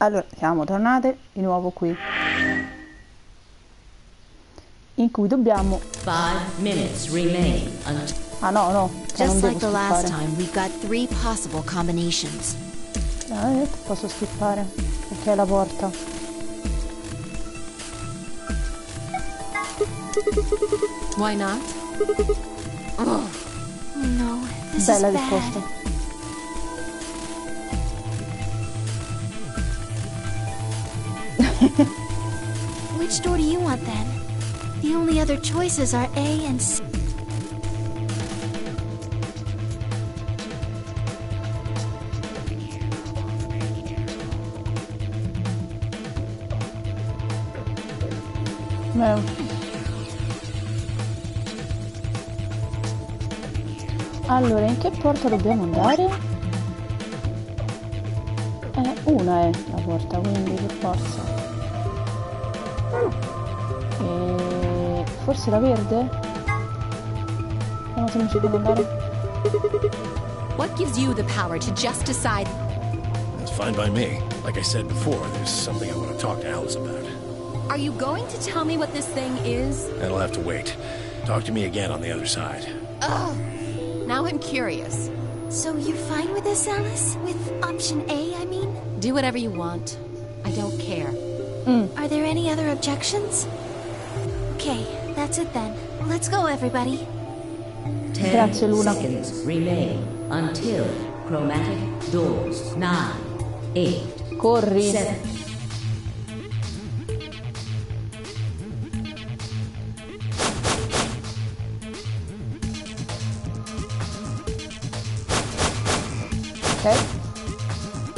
Allora, siamo tornate di nuovo qui, in cui dobbiamo... 5 minutes remain. Ah no, cioè non Just devo like the last skippare. time, we've got 3 possible combinations. Posso skippare, perché è la porta. Why not? Oh no, this Bella is risposta. bad. Which door do you want then? The only other choices are A and C. Allora, in che porta dobbiamo andare? Una è la porta, quindi per forza. E forse la verde? Vediamo se non ci devo andare. What gives you the power to just decide? That's fine by me. Like I said before, there's something I want to talk to Alice about. Are you going to tell me what this thing is? That'll have to wait. Talk to me again on the other side. Ugh. Now I'm curious. So you're fine with this, Alice? With option A, I mean? Do whatever you want. I don't care. Are there any other objections? Okay, that's it then. Let's go, everybody. 10 Grazie, Luna. seconds remain until Chromatic Doors. 9, 8, Corri. 7.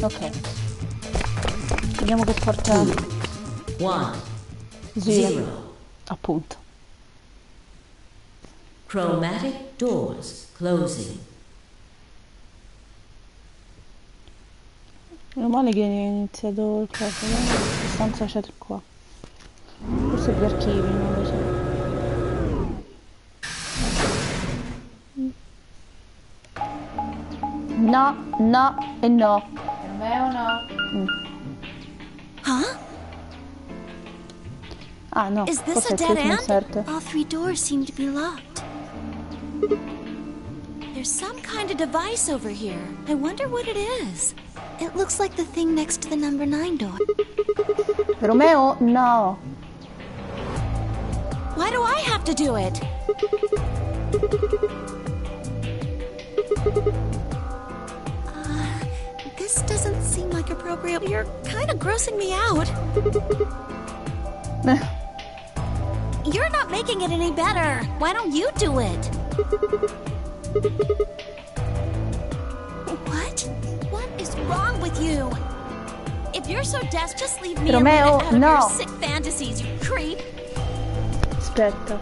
Ok. Vediamo che porta... 1, Gira. 0. Appunto. Chromatic Doors closing. Meno male che è iniziato il coso, che stanza c'è qua. Forse gli archivi, non lo so. No, no e no. Per me o no? Huh? Ah no, Is this forse a è dead questo end? insert. All 3 doors seem to be locked. There's some kind of device over here. I wonder what it is. It looks like the thing next to the number 9 door. Romeo, no. Why do I have to do it? This doesn't seem like appropriate. You're kind of grossing me out. You're not making it any better. Why don't you do it? What? What is wrong with you? If you're so desperate, just leave me Romeo, out of no. your sick fantasies, you creep. Aspetta.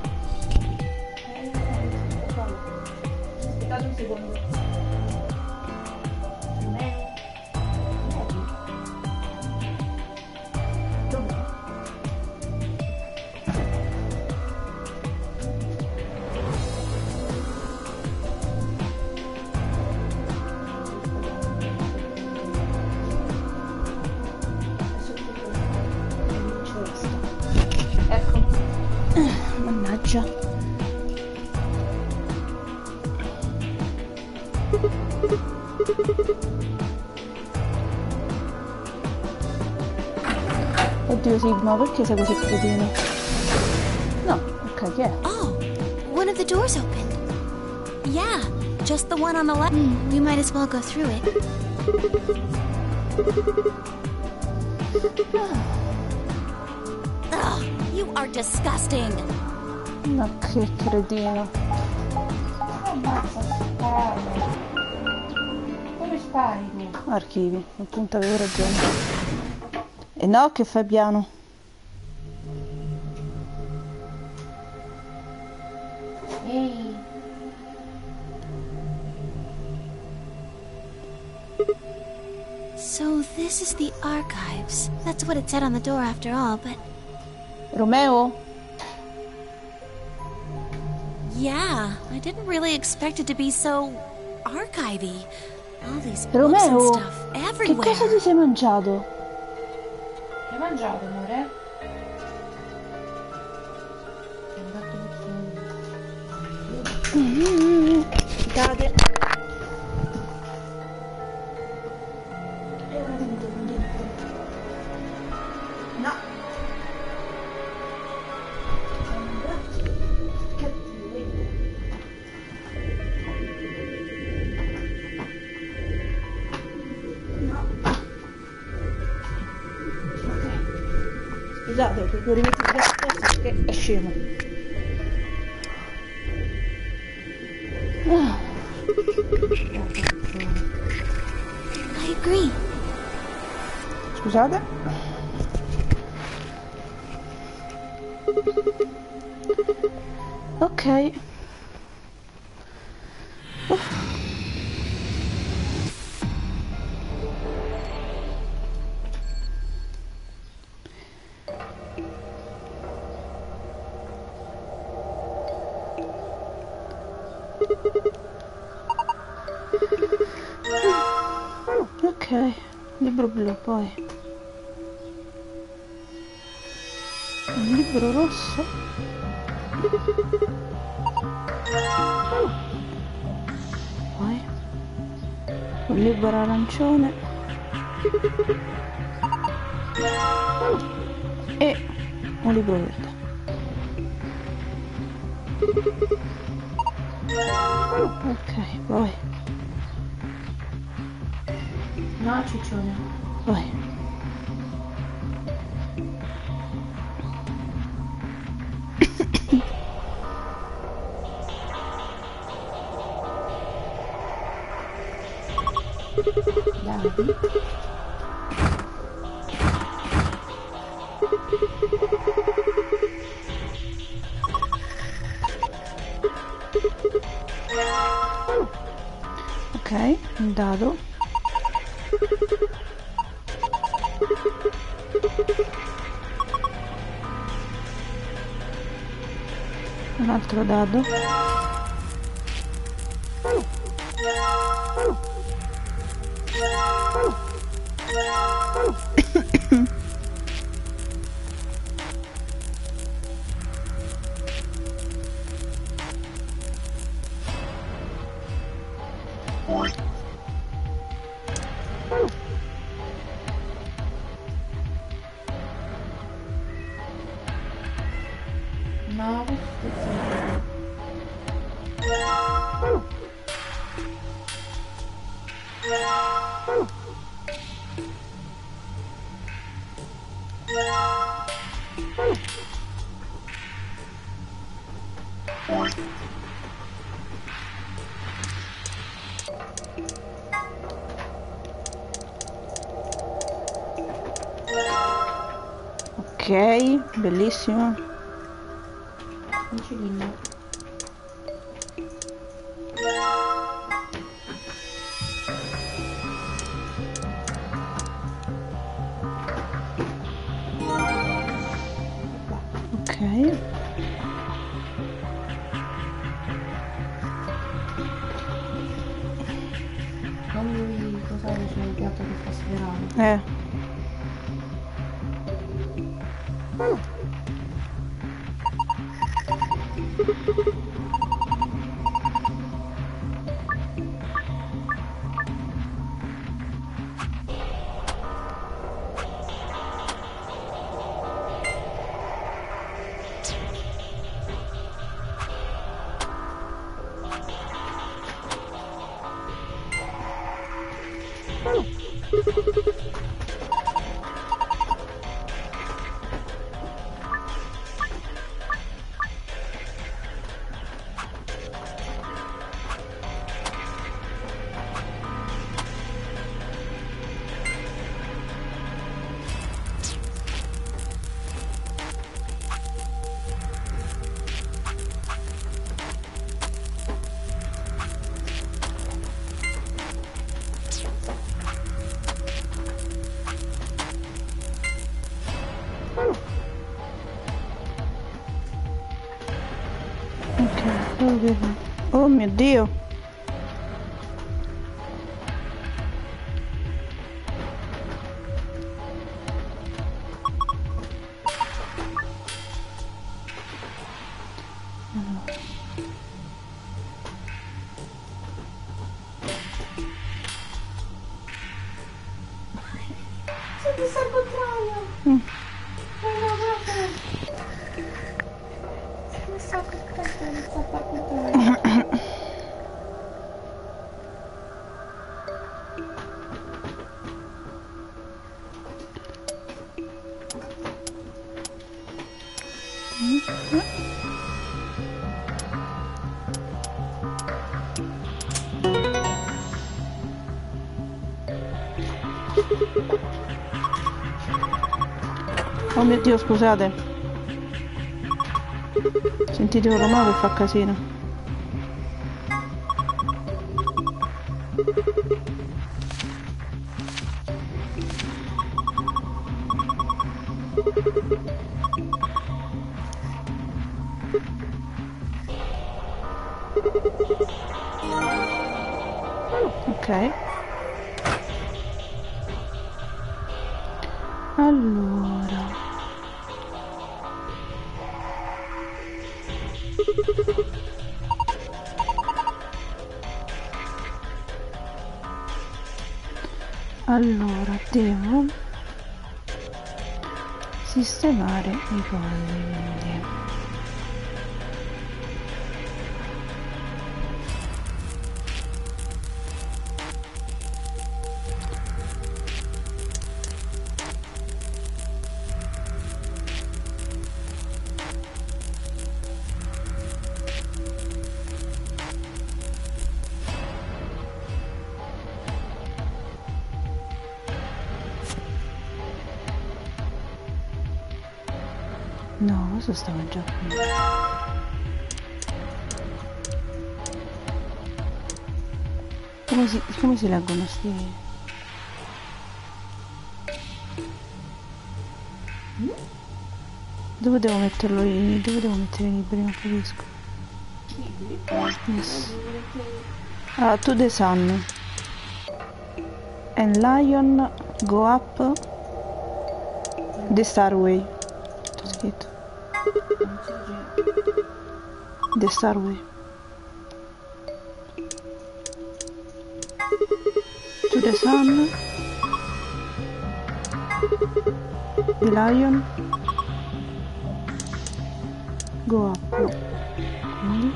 Aspettate un secondo. Ecco. Mannaggia. Oddio Sigma, perché sei così cretino? No, ok, che è? Oh, one of the doors opened. Yeah, just the one on the left. We might as well go through it. Ugh, you are disgusting. Ma che cretino. Come spari tu? Archivi, appunto avevo ragione. E no, che fai piano? Ehi, So this is the archives. That's what it said on the door after all, but... Romeo? Yeah, I didn't really expect it to be so... archivy. All these books and Romeo, stuff che everywhere. cosa ti sei mangiato? mangiato, amore? Cade. No. Scusate, devo rimettere il gatto perché è scemo. I agree. Scusate. Ok. Ok, libro blu, poi un libro rosso, poi un libro arancione e un libro verde. Ok, poi No, ciccione. poi Dai. ok, un dado, un altro dado, No, questo ok, bellissimo. un cilindro. Ok, Non devi posare sul piatto che fa sperare. ok, oh mio Dio. sta al contrario! Mm. No, guarda! Non sta al contrario, non sta al contrario. Oh mio Dio, scusate. Sentite un rumore che fa casino. Ok. Allora. Allora, devo sistemare i colli. No, questo stava già qui. Come si leggono sti? Dove devo metterlo dove devo mettere i libri? Non capisco. Yes. Ah, to the sun. And lion go up the starway. C'è scritto. The starway. To the sun. The lion go up. Quindi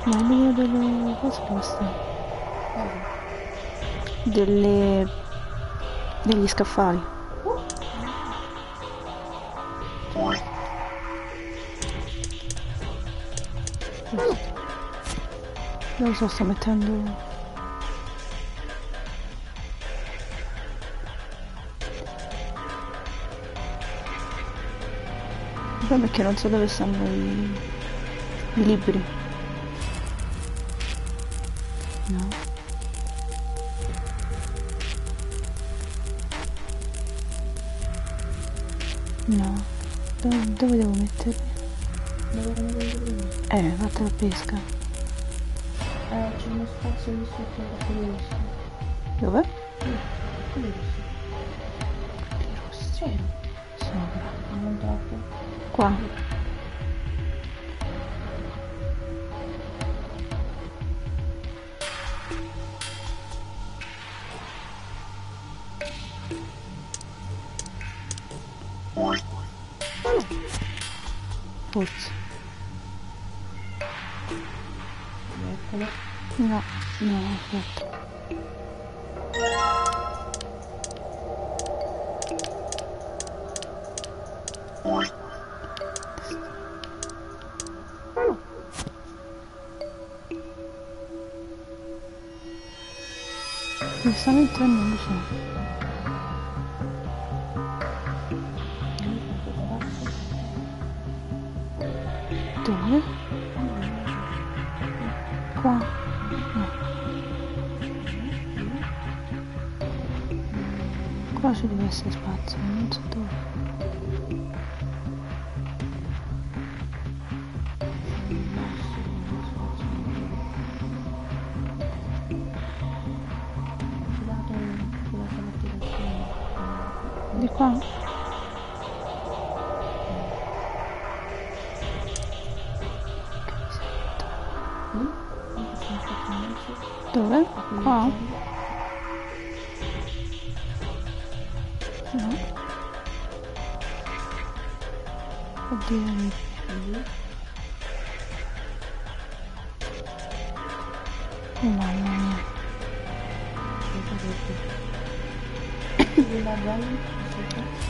ma il video delle cose queste degli scaffali. Non lo so, sto mettendo il problema è che non so dove stanno i libri. No. No. Dove devo metterli? Fatta la pesca. C'è uno spazio lì sotto da quello. Dove? Quello Sì. Sopra. non troppo. Qua. Forse. Eccolo. No, aspetta. Onestamente non lo so. Dove? Qua? No. Qua ci deve essere spazio, non so dove. Qua? Dove? Qua? No. Oddio. Mamma mia.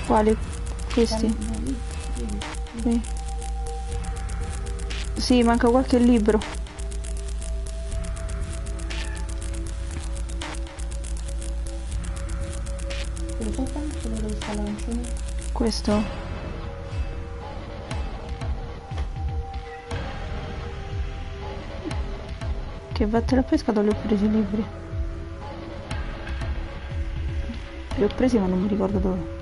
Quali? Questi? Sì. Sì, manca qualche libro. Questo? Che vattene a pesca, li ho presi i libri. Li ho presi ma non mi ricordo dove.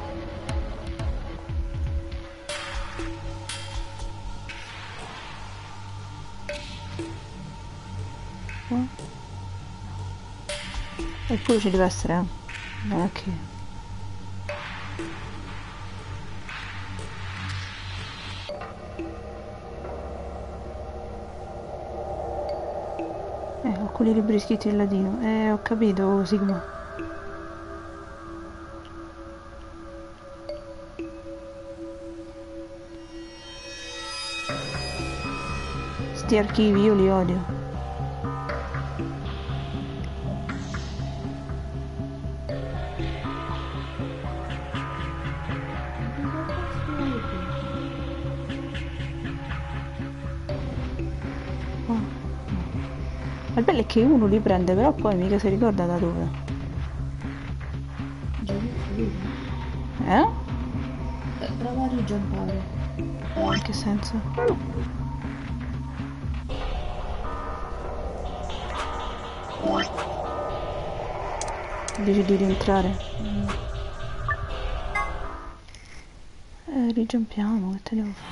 Eppure ci deve essere, non è che... alcuni libri scritti in latino. Ho capito, Sigma. Sti archivi io li odio. Il bello è che uno li prende, però poi mica si ricorda da dove. Prova a rigiampare. In che senso? Dici di rientrare? Rigiampiamo, che te devo fare?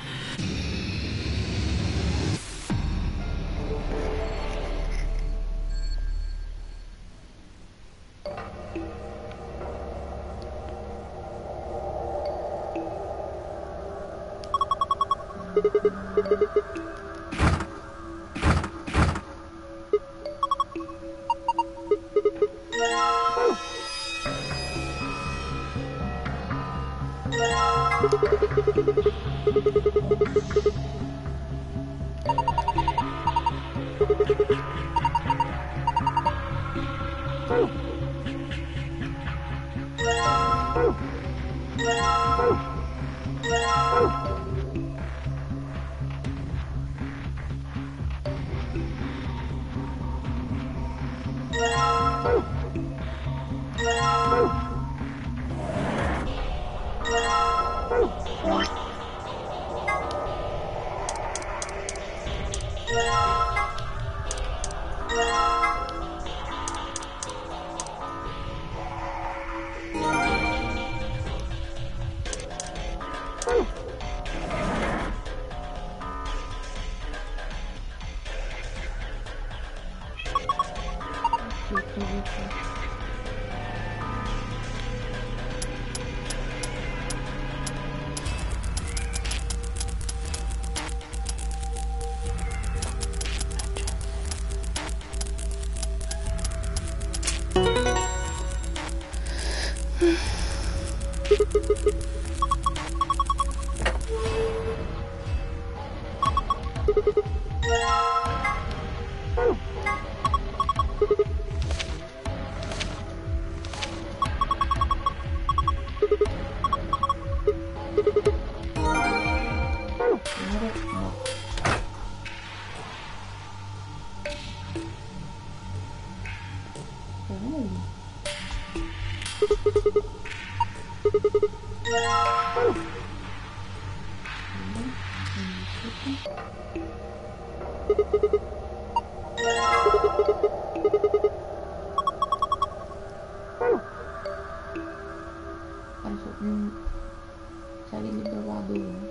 Sai il libro va dove?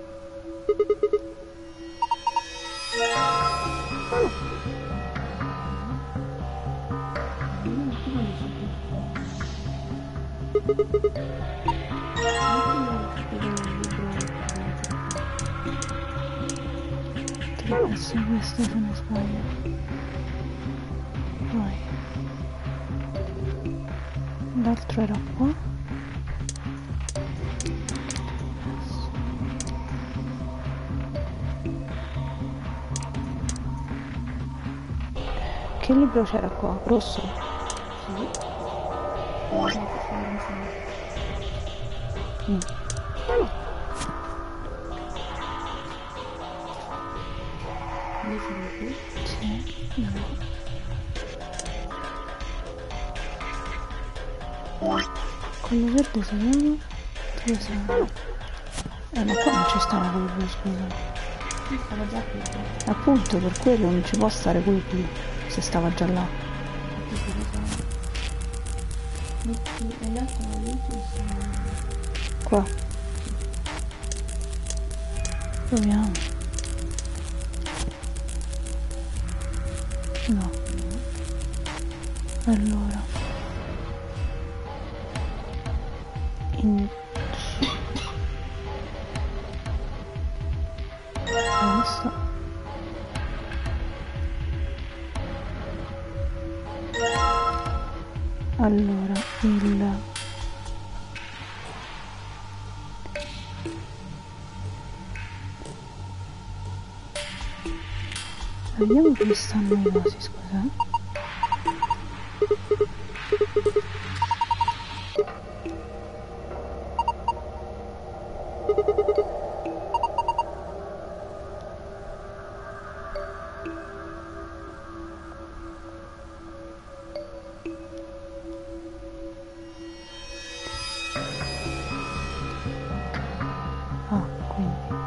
Dovrebbe essere questo se non sbaglio. Poi l'altro era qua. Che libro c'era qua? Rosso? Sì. Sì. No. Quello verde si chiama? Dove siamo? Ma qua non ci stava quello blu, scusa. Qui stava già qui. Appunto, per quello non ci può stare quello blu, se stava già là. Metti e l'altro luce Qua. Proviamo. No. Allora. Questo. Allora, vediamo dove stanno i vasi, scusa. Ah, quindi.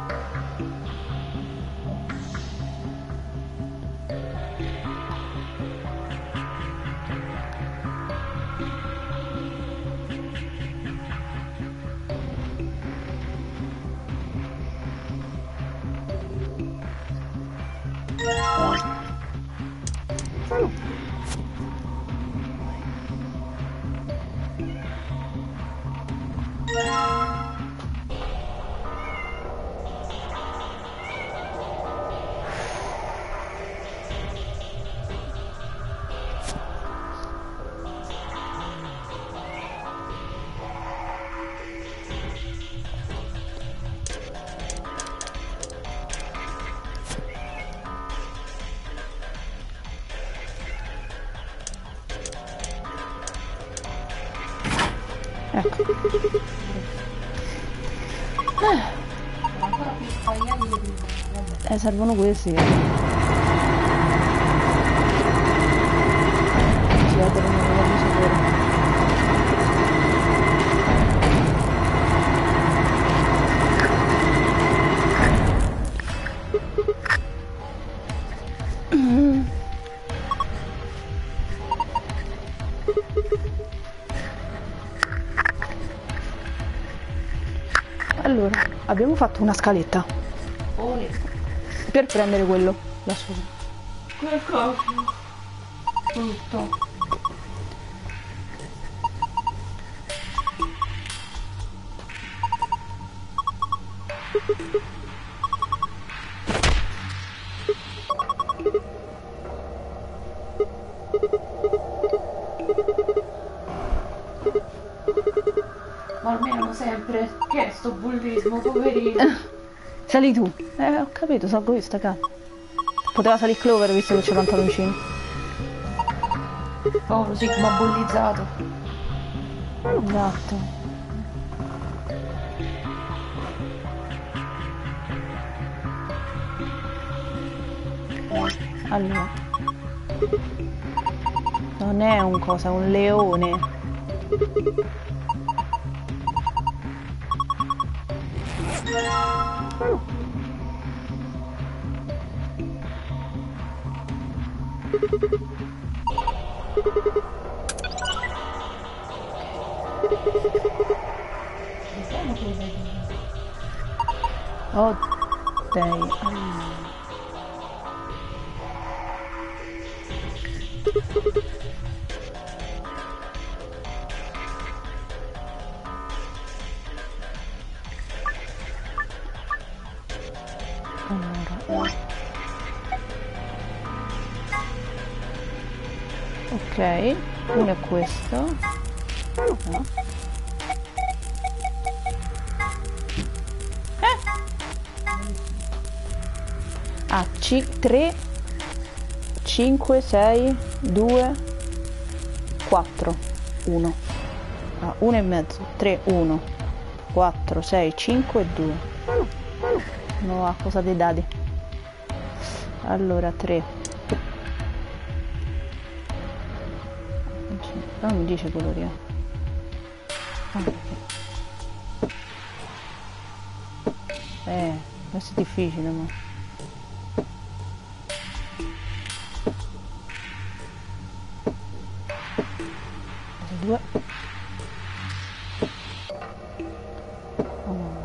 Ecco. ancora più sbagliati di prima. Vabbè. Servono questi. Ci aprono un nuovo sapore. Allora, abbiamo fatto una scaletta Ole. per prendere quello da sopra. Qualcosa. Tutto. Ma almeno sempre. Che è sto bullismo, poverino. Sali tu. Ho capito, salgo io sta casa. Poteva salire Clover visto che c'è pantaloncini. Povero Sigma bullizzato. Esatto. Allora. Non è un cosa, è un leone. Oh, dai. Ok, uno è questo. No. Ah, 3, 5, 6, 2, 4, 1. Ah, 1 e mezzo, 3, 1, 4, 6, 5 e 2. Nuova cosa dei dadi. Allora, 3. Non mi dice colori, Ah, questo è difficile, ma... 2. Oh mamma.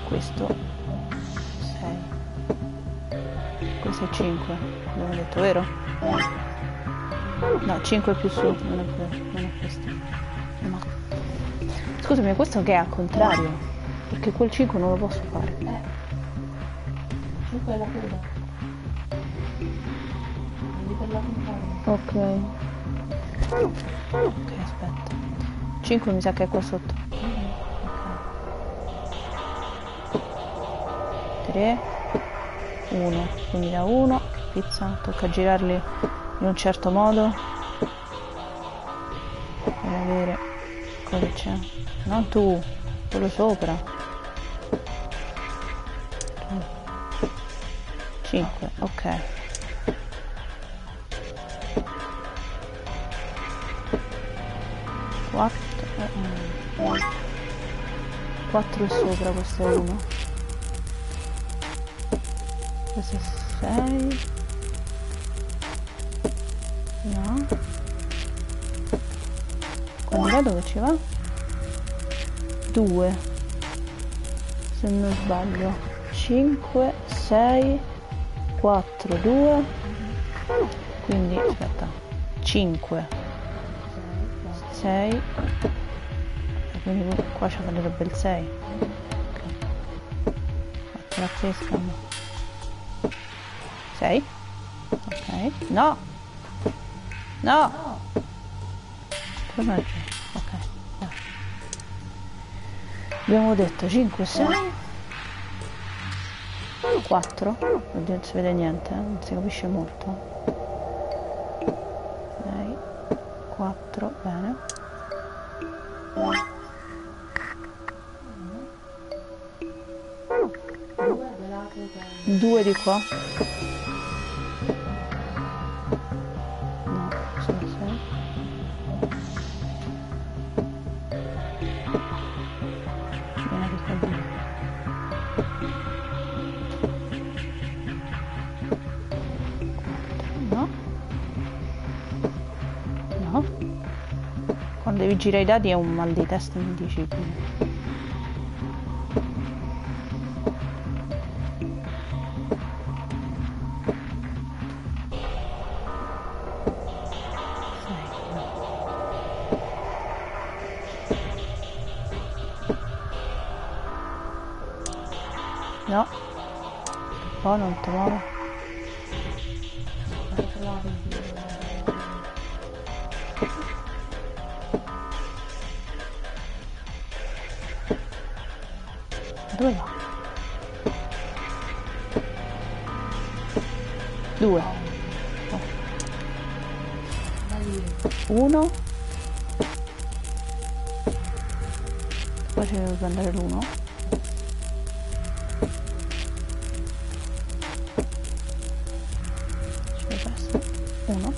Questo 6. Questo è 5. Abbiamo detto, vero? No, 5 più su, non è vero, non è questo. No. Scusami, questo che è al contrario? Perché quel 5 non lo posso fare. 5 è la coda. Vedi per la contraria. Ok. Ok, aspetta. 5 mi sa che è qua sotto. 3, 1, quindi da 1, pizza, tocca girarli in un certo modo per avere cosa c'è. Non tu, quello sopra. 5, ok. 4 è sopra, questo è 1. Questo è 6. No. Quindi là dove ci va? 2. Se non sbaglio. 5, 6, 4, 2. Quindi aspetta. 5, 6. E quindi qua ci vorrebbe il 6. Ok. Fatto la pesca. 6. Ok. No. No. Torna giù. Ok. Dai. Abbiamo detto 5, 6. 4. Oddio, non si vede niente, non si capisce molto. 6, 4, bene. 2 di qua. No, sono 6. Viene di qua 2. No. No. Quando devi girare i dadi è un mal di testa, mi dici. No, poi non ti muove. Dove va? 2. 1. Poi ci devo prendere l'1. Ci deve essere 1,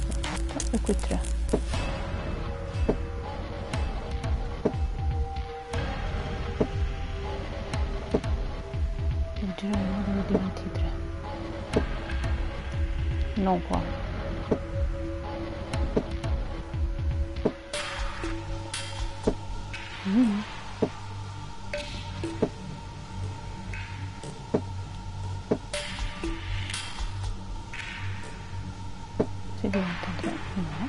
e qui 3. Devo girare in modo che diventi 3. Non qua. diventa 3, no.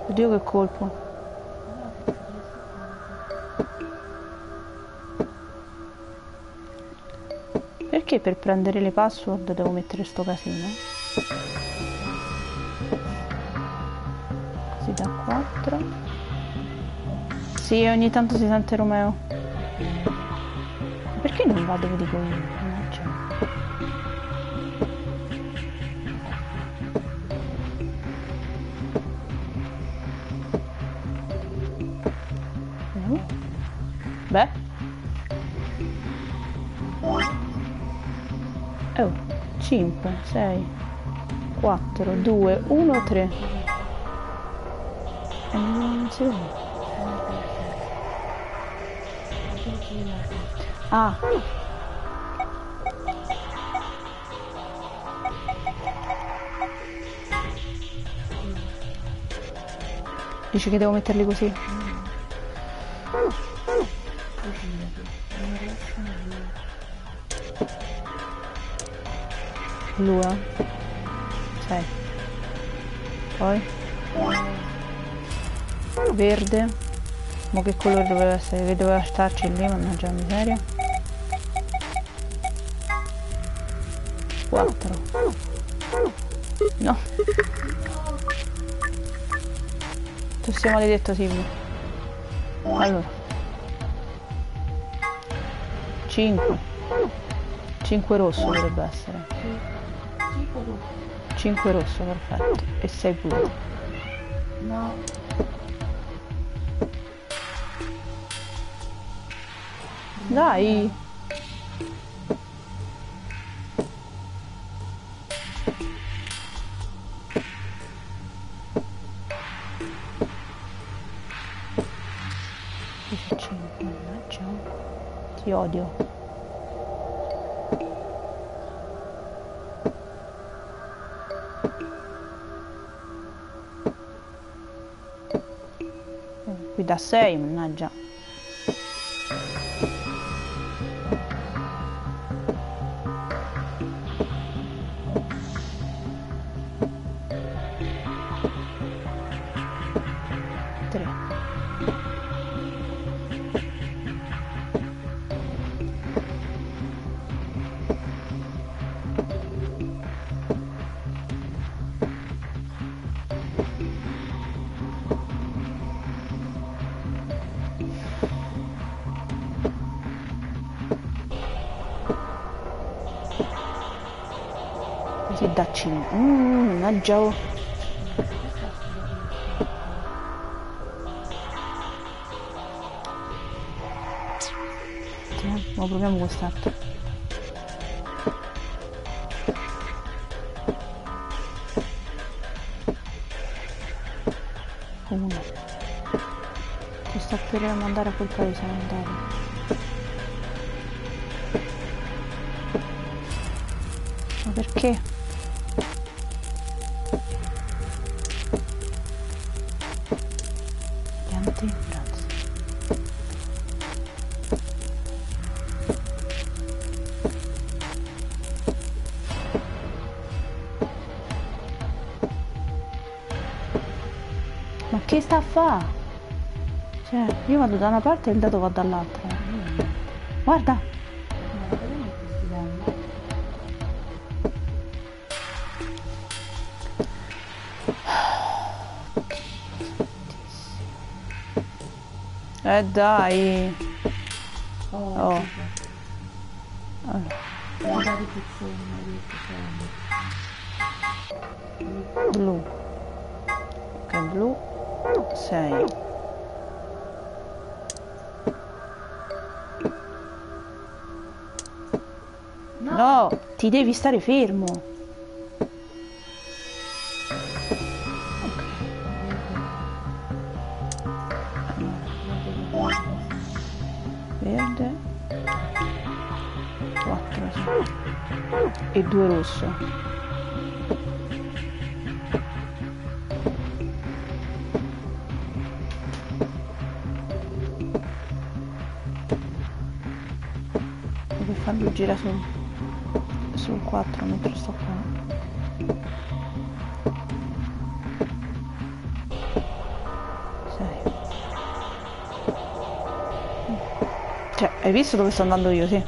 Oddio che colpo. Perché per prendere le password devo mettere sto casino? Così da 4. Sì, ogni tanto si sente Romeo. Perché non va dove dico io? Mannaggia. Beh. Oh, 5, 6, 4, 2, 1, 3. E non si vede. Ah. Dici che devo metterli così? Blu, 6. Poi verde. Ma che colore doveva essere? Che doveva starci lì, mannaggia la miseria. 4. No. Tu sei maledetto, Silvio. Allora 5. 5 rosso dovrebbe essere. 5 rosso, perfetto. E 6 blu. No. Dai. Mannaggia. Ti odio. Qui da 6, mannaggia. Così da 5. Mannaggia. Ma proviamo quest'altro. Uno. Ti sto per mandare a quel paese, andare. Ma perché? Grazie. Ma che sta a fa? Cioè, io vado da una parte e il dato va dall'altra. Guarda! Dai! Oh. Allora. Blu. Ok, blu. 6. No, ti devi stare fermo. Verde 4 e 2 rosso. per farlo girare sul 4 mentre sto qua. Cioè, hai visto dove sto andando io, sì?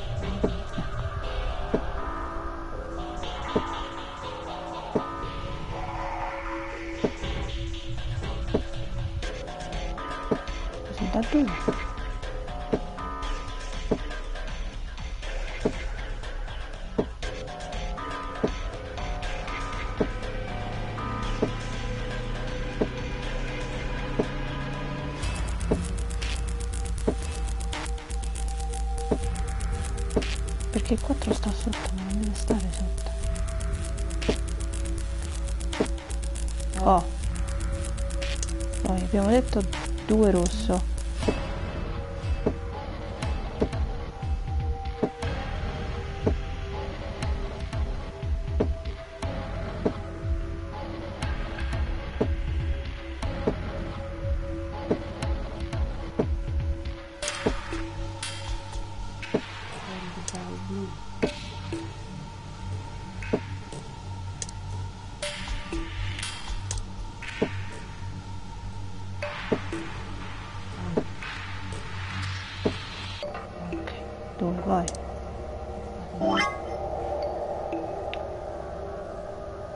Così da 2. Perché il 4 sta sotto, ma non deve stare sotto. Oh. Poi abbiamo detto 2 rosso. Dove vai?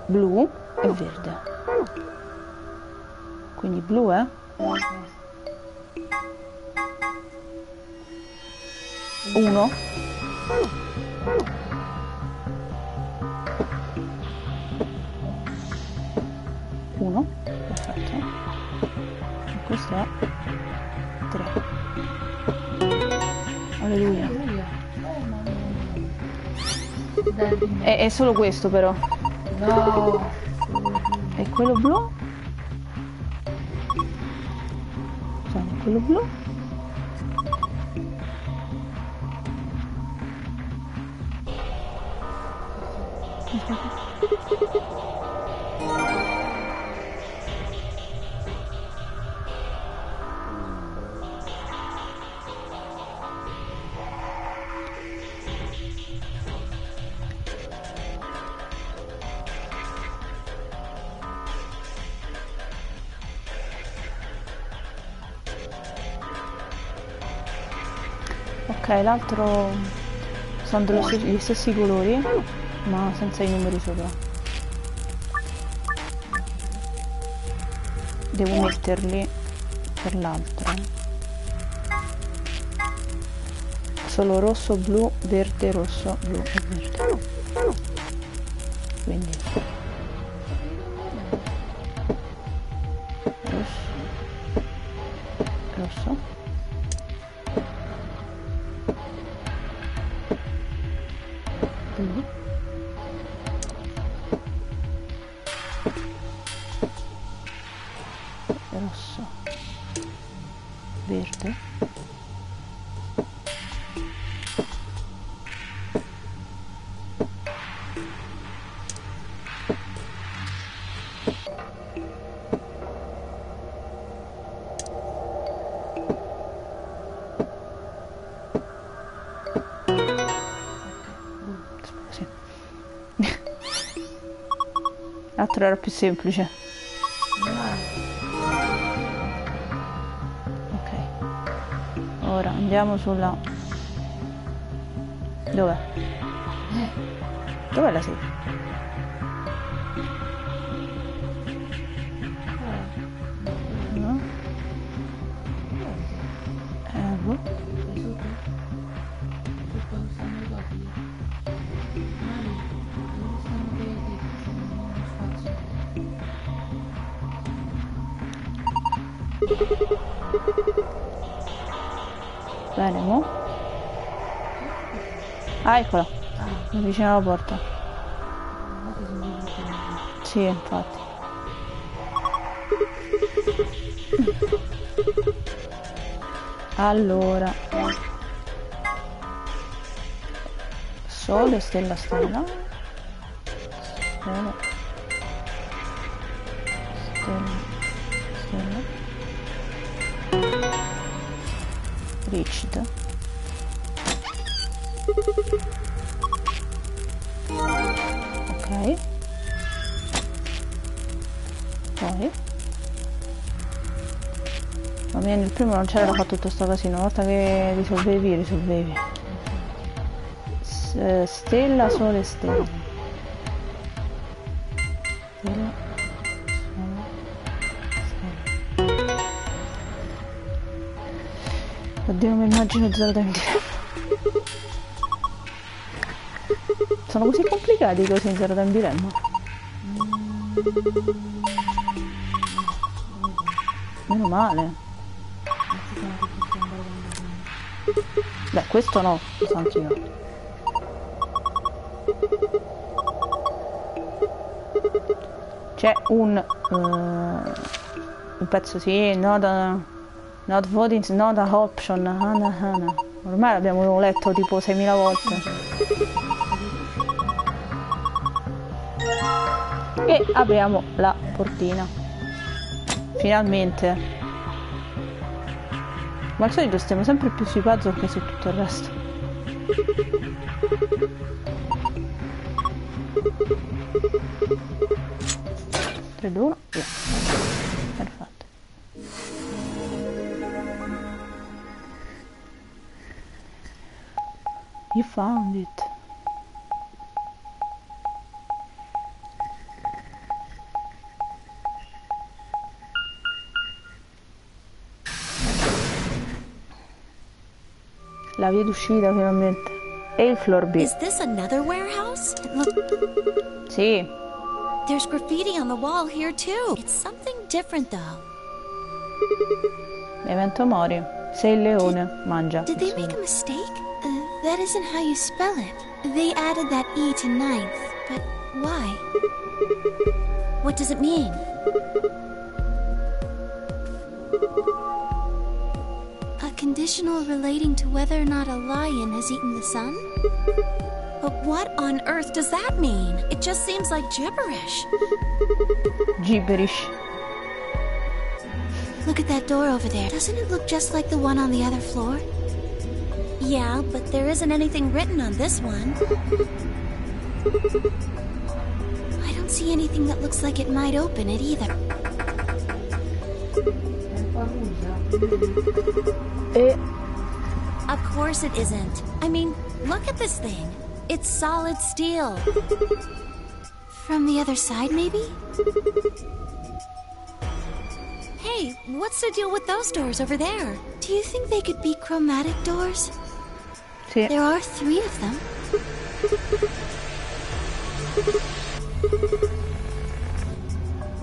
Blu e verde. Quindi blu è? 1. Uno, perfetto. E questo è 3. Alleluia. È solo questo però. No. E quello blu? Scusate, quello blu? Ok, l'altro sono gli stessi colori, ma senza i numeri sopra. Devo metterli per l'altro. Solo rosso, blu, verde, rosso, blu e verde. Quindi rosso, blu, rosso, verde, sì. L'altro era più semplice. Ok, ora andiamo sulla... Dov'è? Dov'è la sede? No? Boh. Bene, mo? Ah, eccola, vicino alla porta. Sì, infatti. Allora, sole, stella, stella, sole, stella, stella, reached. Ok. Poi. Ma nel primo non c'era fatto tutto sto casino, una volta che risolvevi. Stella, sole, stella. Stella, sole, stella. Oddio, non mi immagino zero tempi. Sono così complicati i cosi in zero tempi dilemma. Meno male. Beh, questo no, lo so anch'io. C'è un pezzo, sì, not voting, not a option. Ormai l'abbiamo letto tipo 6.000 volte. E apriamo la portina. Finalmente. Ma al solito stiamo sempre più sui puzzle che su tutto il resto. 3, 2, 1, via. Perfetto. You found it. La via d'uscita finalmente. E il floor B. Is this another warehouse? Sì. There's graffiti on the wall here too. It's something different though. Memento mori. Sei il leone. Mangia. Did they make a mistake? That isn't how you spell it. They added that E to ninth, but why? What does it mean? A conditional relating to whether or not a lion has eaten the sun? But what on earth does that mean? It just seems like gibberish. Gibberish. Look at that door over there. Doesn't it look just like the one on the other floor? Yeah, but there isn't anything written on this one. I don't see anything that looks like it might open it either. Of course it isn't. I mean, look at this thing. It's solid steel. From the other side, maybe? Hey, what's the deal with those doors over there? Do you think they could be chromatic doors? Sì. There are 3 of them.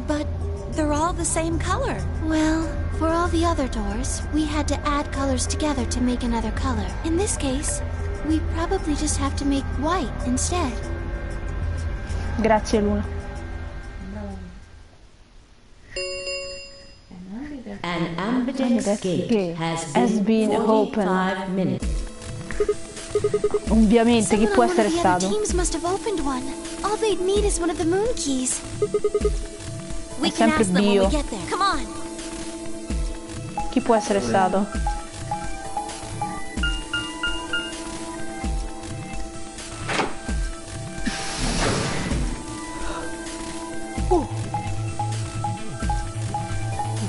But they're all the same color. Well, for all the other doors, we had to add colors together to make another color. In this case, we probably just have to make white instead. Grazie Luna. An ambidextrous gate has been 45 minutes. Ovviamente, chi può essere Someone on one of the stato? other teams must have opened one. All they'd need is one of the moon keys. We È can sempre ask them when we bio. get there. Come on. Chi può essere stato?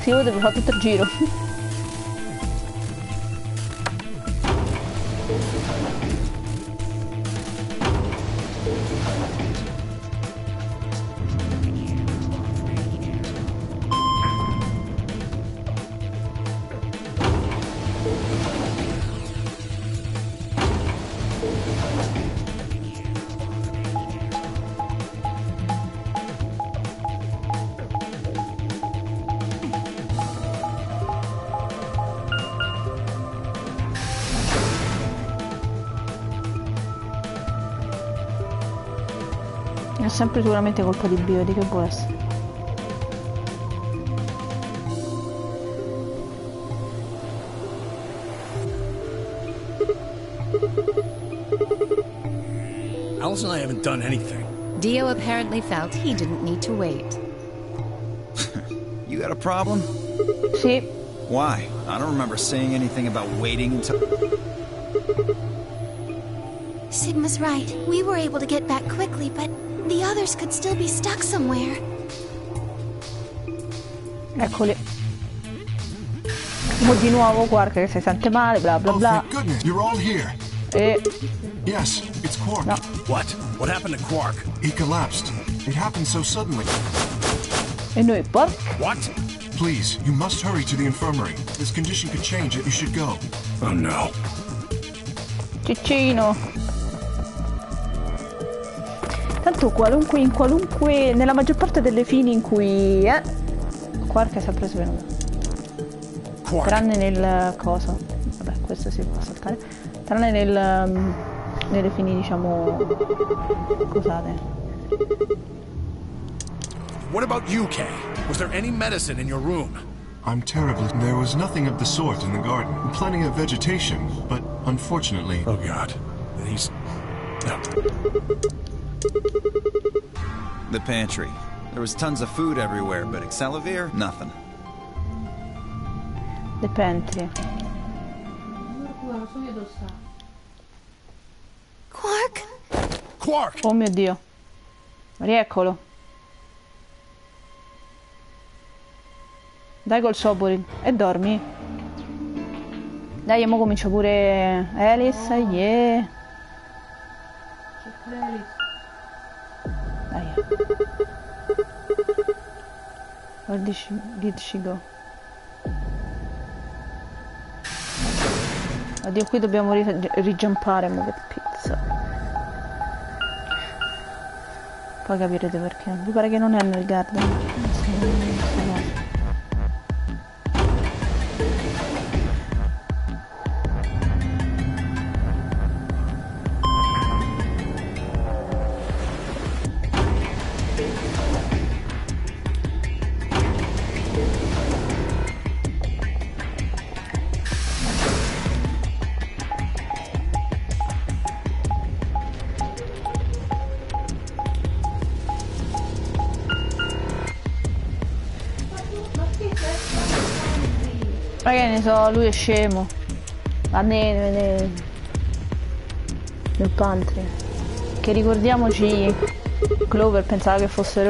Si deve fare tutto il giro. È sempre sicuramente colpa di Bio, di che può essere. Alice and I haven't done anything. Dio apparently felt he didn't need to wait. You got a problem? Sì, Why? I don't remember saying anything about waiting until... Sigma's right. We were able to get back quickly, but the others could still be stuck somewhere. Eccoli. Mo di nuovo Quark che si sente male, bla bla bla. Thank goodness, you're all here. E... Yes, it's Quark. No. What? What happened to Quark? He collapsed. It happened so suddenly. E noi, porca. What? Please, you must hurry to the infirmary. This condition could change if you should go. Oh no. Ciccino. Tanto nella maggior parte delle fini in cui Quark è sempre svenuto. Quark. Tranne nel coso. Vabbè, questo si può saltare. Tranne nelle fini, diciamo, scusate. What about you, Kay? Was there any medicine in your room? I'm terribly... There was nothing of the sort in the garden. Plenty of vegetation, but unfortunately... Oh God. He's... No. The pantry. There was tons of food everywhere, but Excelivir, nothing. The pantry. Non so io dove sta. Quark? Quark! Oh mio Dio. Rieccolo. Dai col Soboril. E dormi. Dai, mo comincia pure Alice. Yeah. C'è pure Alice. Dai. Where did she go? Oddio, qui dobbiamo rigiampare, mo che pizza. Poi capirete perché. Mi pare che non è nel garden. Ma che ne so, lui è scemo. Va nel pantry. Che ricordiamoci, Clover pensava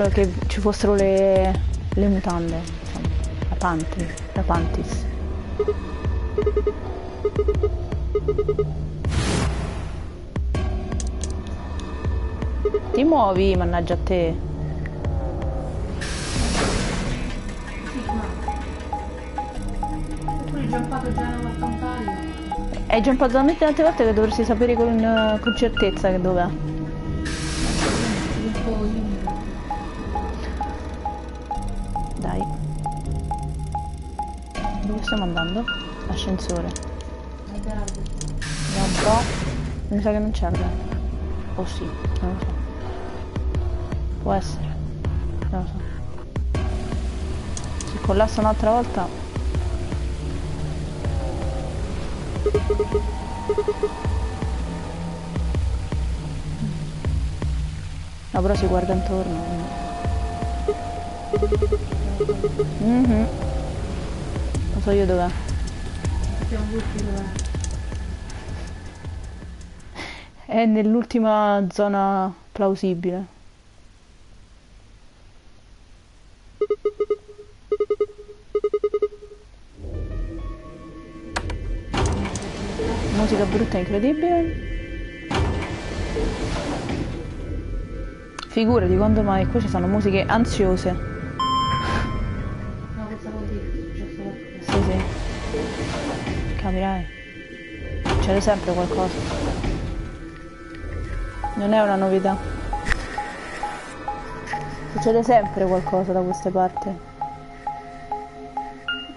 che ci fossero le mutande, insomma, la pantry, la panties. Ti muovi, mannaggia a te. Giampato già una volta un paio. Hai giampato talmente tante volte che dovresti sapere con certezza che dov'è. Dai. Dove stiamo andando? Ascensore. Vediamo un po'. Mi sa che non c'è. Oh sì, non lo so. Può essere. Non lo so. Si collassa un'altra volta. No, però si guarda intorno. Non so io dov'è. Siamo tutti dov'è. È nell'ultima zona plausibile. Musica brutta incredibile. Figurati quando mai qua ci sono musiche ansiose. No, pensavo di successo qualcosa. Sì, sì. Capirai. Succede sempre qualcosa. Non è una novità. Succede sempre qualcosa da queste parti.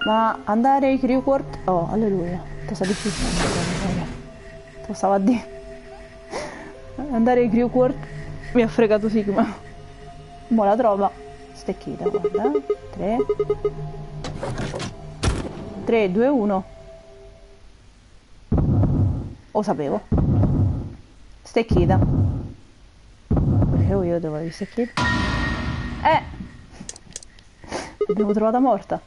Ma andare ai Crewport... Oh, alleluia. Cosa difficile. Lo stavo a dire. Andare ai Crewport mi ha fregato Sigma. Mo la trova. Stecchita, guarda. 3, 2, 1. Lo sapevo. Stecchita. Perché io devo avere stecchita. L'abbiamo trovata morta.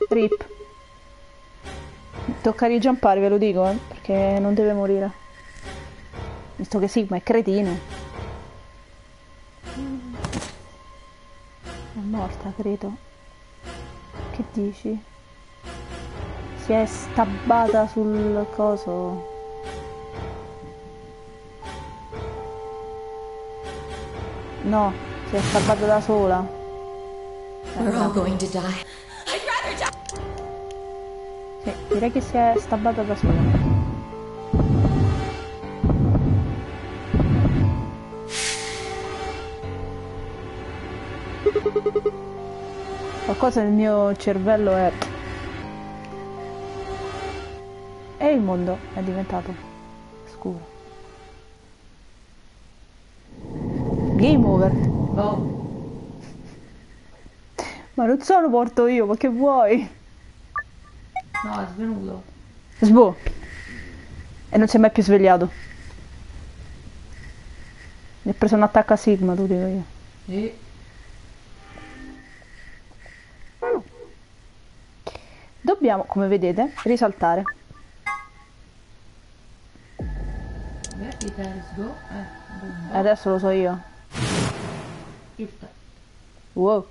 Rip. Tocca rigiampare, ve lo dico, perché non deve morire. Visto che Sigma è cretino. È morta, credo. Che dici? Si è stabbata sul coso. No, si è stabbata da sola. We're all going to die. Sì, direi che si è stabbata da sola. Qualcosa nel mio cervello è... E il mondo è diventato scuro. Game over. Oh. Ma non solo porto io, ma che vuoi? No, è svenuto. Sboh. E non si è mai più svegliato. Mi ha preso un attacco a Sigma, tu dico io. Sì. Dobbiamo, come vedete, risaltare. Let's go. Adesso lo so io. Shift. Wow.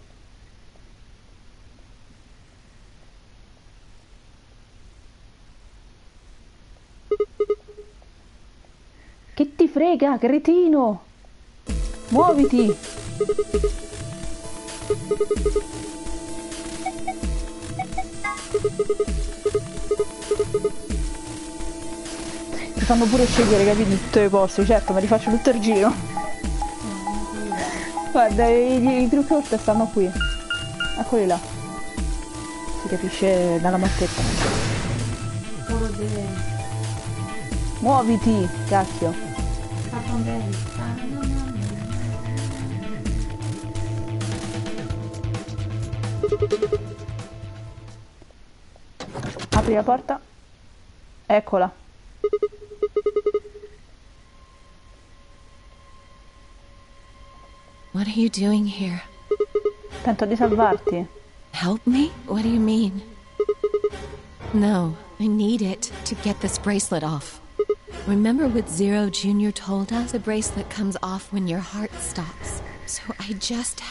Che ti frega, cretino? Muoviti! Ti fanno pure scegliere, capito, in tutti i posti, certo, ma li faccio tutto il giro. Guarda, i trucchi orte stanno qui. Eccoli là. Si capisce dalla mappetta. Solo deve... Muoviti, cacchio. Apri la porta. Eccola. What are you doing here? Tento di salvarti. Help me? What do you mean? No, I need it to get this bracelet off. Remember what Zero Jr. told us? The bracelet comes off when your heart stops. So I just...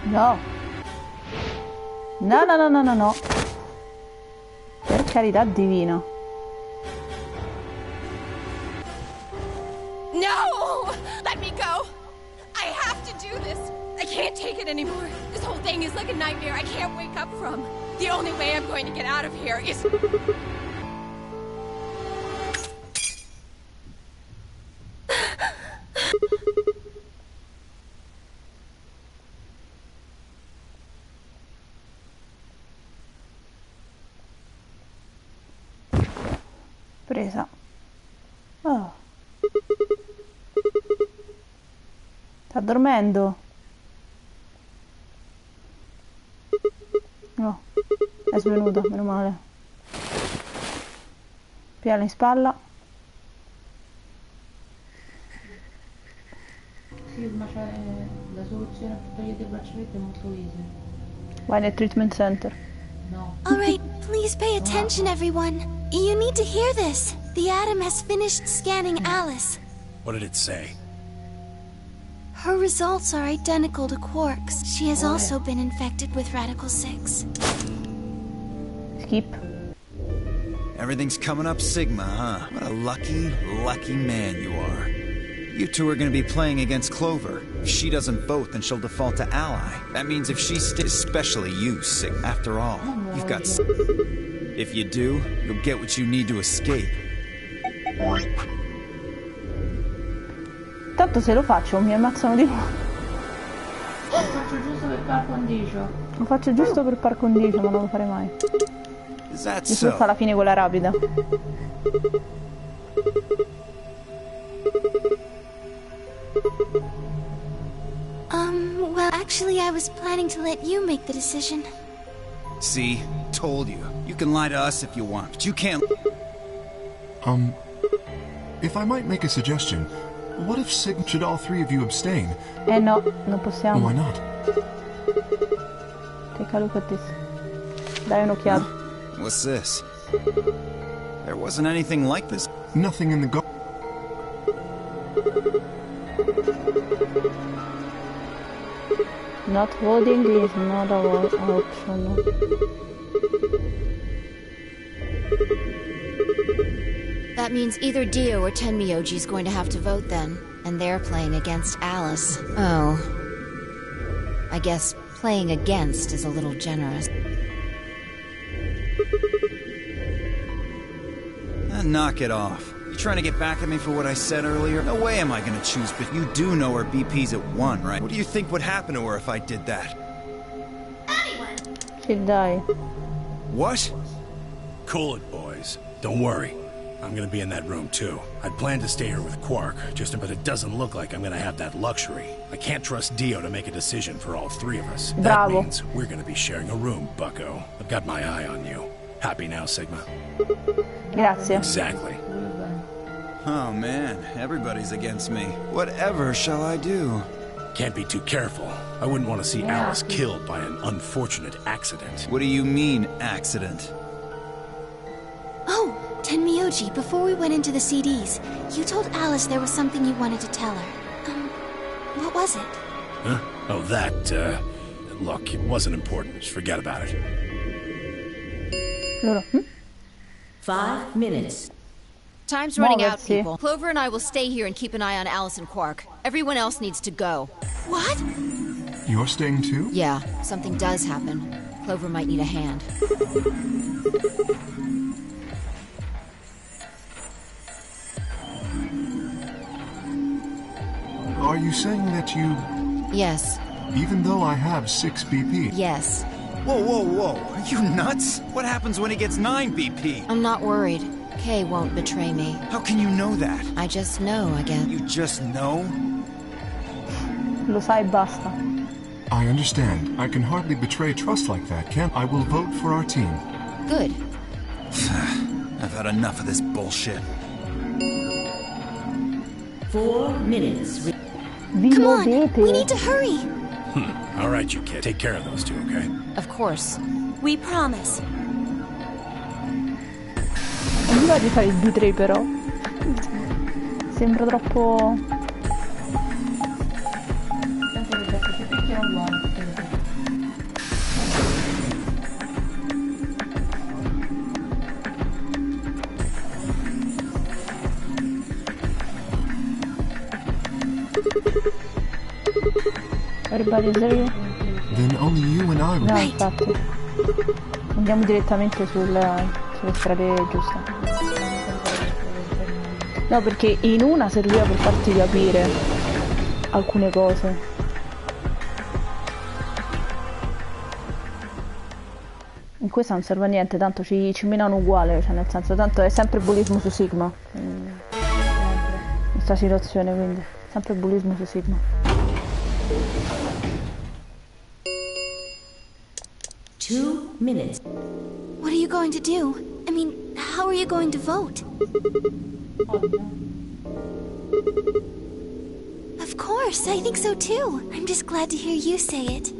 No. No, no, no, no, no, no. Per carità divina. No! Let me go! I have to do this! I can't take it anymore. This whole thing is like a nightmare I can't wake up from. The only way I'm going to get out of here is... Presa. Oh. Sta dormendo. No, è svenuta, meno male. Piano in spalla. Sì, ma c'è la soluzione per togliere il braccialetto è molto easy. Vai nel treatment center. No. Alright, please pay attention, everyone. You need to hear this. The Atom has finished scanning Alice. What did it say? Her results are identical to Quark's. She has also been infected with Radical 6. Skip. Everything's coming up Sigma, huh? What a lucky, lucky man you are. You two are gonna be playing against Clover. If she doesn't vote, then she'll default to Ally. That means if she especially you, Sigma. After all, you've got... If you do, you'll get what you need to escape. Tanto se lo faccio mi ammazzano di nuovo. Lo faccio giusto per par condicio. Lo faccio giusto per par condicio, ma non lo farei mai. Is that Mi sfrutta alla fine quella rapida. Well, actually, I was planning to let you make the decision. See? Told you. You can lie to us if you want, but you can't... If I might make a suggestion, what if should all three of you abstain? No, non possiamo. Why not? Take a look at this. Dai un'occhiata. What's this? There wasn't anything like this. Nothing in the garden. Not voting is not our option. That means either Dio or Tenmyoji is going to have to vote then. And they're playing against Alice. Oh. I guess playing against is a little generous. Knock it off. You trying to get back at me for what I said earlier? No way am I gonna choose, but you do know her BP's at 1, right? What do you think would happen to her if I did that? She'll die. What? Cool it, boys. Don't worry. I'm gonna be in that room, too. I'd planned to stay here with Quark, but it doesn't look like I'm gonna have that luxury. I can't trust Dio to make a decision for all three of us. Bravo. That means we're gonna be sharing a room, bucko. I've got my eye on you. Happy now, Sigma? Grazie. Exactly. Oh man, everybody's against me. Whatever shall I do? Can't be too careful. I wouldn't want to see Alice killed by an unfortunate accident. What do you mean, accident? Oh, Tenmyoji, before we went into the CDs, you told Alice there was something you wanted to tell her. What was it? Huh? Oh, that, look, it wasn't important. Just forget about it. Loro. 5 minutes. Time's running out, Muoversi. people. Clover and I will stay here and keep an eye on Alice and Quark. Everyone else needs to go. What? You're staying too? Yeah, something does happen. Clover might need a hand. Are you saying that you... Yes, Even though I have 6 BP... yes. Whoa, whoa, whoa. Are you nuts? What happens when he gets 9 BP? I'm not worried. Kay won't betray me. How can you know that? I just know, I guess. You just know? Lo sai, basta. I understand. I can hardly betray trust like that, can I? Will vote for our team. Good. I've had enough of this bullshit. 4 minutes. Vi Come on, muovete. we need to hurry. All right, you kid. Take care of those two, okay? Of course. We promise. Non mi va di fare il 2-3 però. Sembra troppo... Penso che questo si picchia uguale. Everybody there? Then only you and I will... No, infatti. Andiamo direttamente sulle strade giuste. No, perché in una serviva per farti capire alcune cose. In questa non serve a niente, tanto ci menano uguale, cioè nel senso, tanto è sempre bullismo su Sigma. In questa situazione, quindi. Sempre bullismo su Sigma. 2 minutes. What are you going to do? I mean, how are you going to vote? Of course, I think so too. I'm just glad to hear you say it.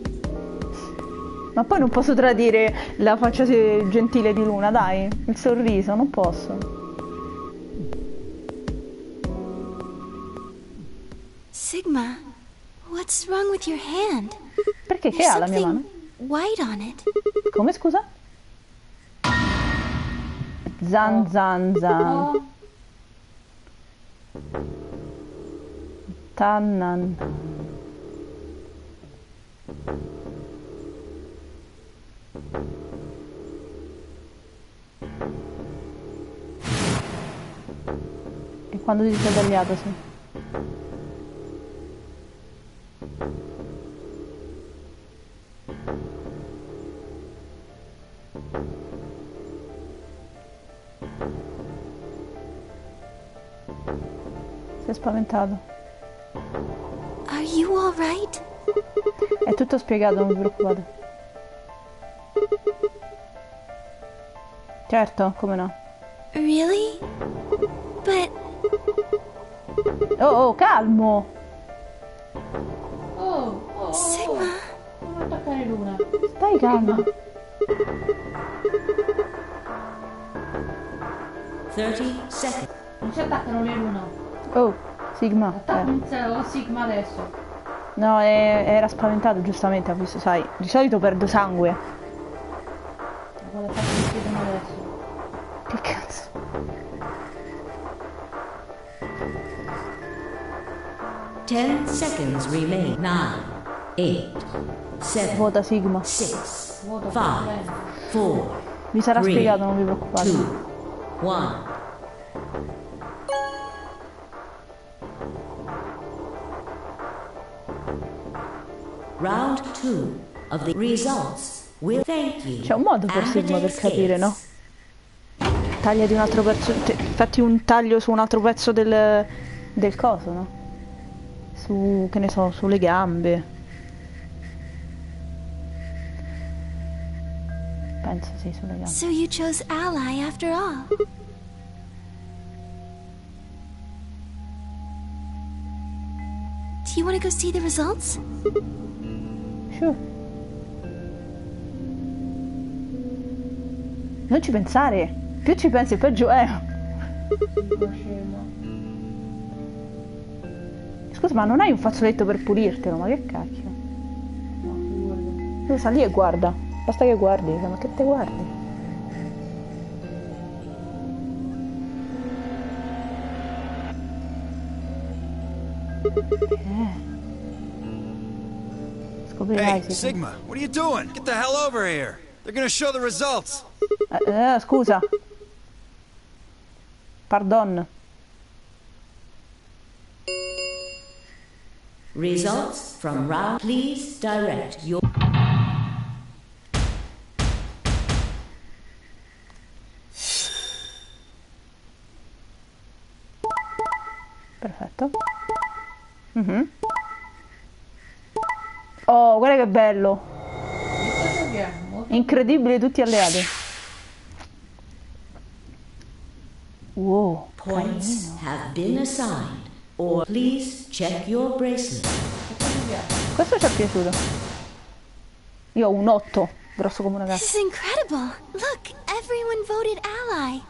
Ma poi non posso tradire la faccia gentile di Luna, dai. Il sorriso, non posso. Sigma, what's wrong with your hand? Perché che There's ha la mia mano? something white on it. Come, scusa? Zan zan zan. Tannan. E quando ti sei tagliato, sì. Sei spaventato. Are you all right? È tutto spiegato, non vi preoccupate. Certo, come no. Really? But Oh, calmo! Sigma, Non attaccare Luna. Stai calmo. 30 seconds. Non si attaccano le luna. Oh, Sigma. Attacca o Sigma adesso. No, era spaventato giustamente, ha visto, sai. Di solito perdo sangue. Vuole fare il Sigma adesso. Che cazzo? Ten seconds remain. 9, 8, 7, Vota Sigma. 6, Voto 5, 4, Vi sarà 3, spiegato, non vi preoccupate. 2, 1. Round 2 of the results will thank you. C'è un modo per Sigma per capire, no? Taglia di un altro pezzo, fatti un taglio su un altro pezzo del coso, no? Su, che ne so, sulle gambe. Penso sì, sulle gambe. So you chose Ally after all. Do you want to go see the results? Sure. Non ci pensare. Più ci pensi peggio è. Scusa, ma non hai un fazzoletto per pulirtelo? Ma che cacchio? Tu sta lì e guarda. Basta che guardi. Ma che te guardi? Scoprirai. Hey, Sigma, what are you doing? Get the hell over here. They're gonna show the results. Scusa. Pardon. Results from round. Please direct your. Perfetto. Oh, guarda che bello. Incredibile, tutti alleati. Wow. Points have been assigned, or please check your bracelet. Questo ci è piaciuto. Io ho un 8, grosso come una This cazzo. is incredible. Look, everyone voted Ally.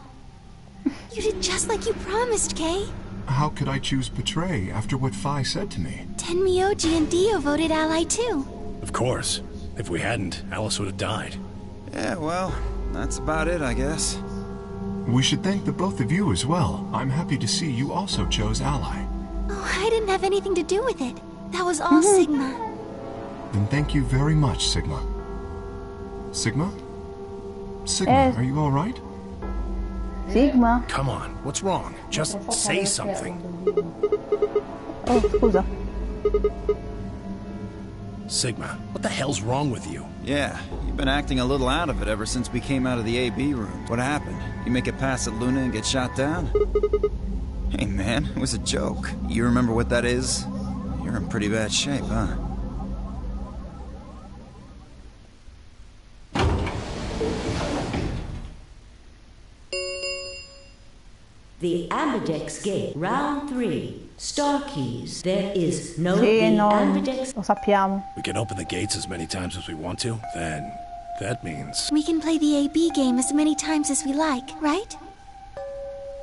You did just like you promised, Kay. How could I choose Betray after what Phi said to me? Tenmyoji and Dio voted Ally too. Of course. If we hadn't, Alice would have died. Yeah, well, that's about it, I guess. We should thank the both of you as well. I'm happy to see you also chose Ally. Oh, I didn't have anything to do with it. That was all Sigma. Then thank you very much, Sigma. Sigma? Sigma, are you all right? Sigma? Come on, what's wrong? Just say something. Oh, scusa. Sigma, what the hell's wrong with you? Yeah, you've been acting a little out of it ever since we came out of the AB room. What happened? You make a pass at Luna and get shot down? Hey man, it was a joke. You remember what that is? You're in pretty bad shape, huh? The Ambidex Gate, round 3. Star keys. There is no Sì, no, Ambidex. lo sappiamo. We can open the gates as many times as we want to, then that means... We can play the AB game as many times as we like, right?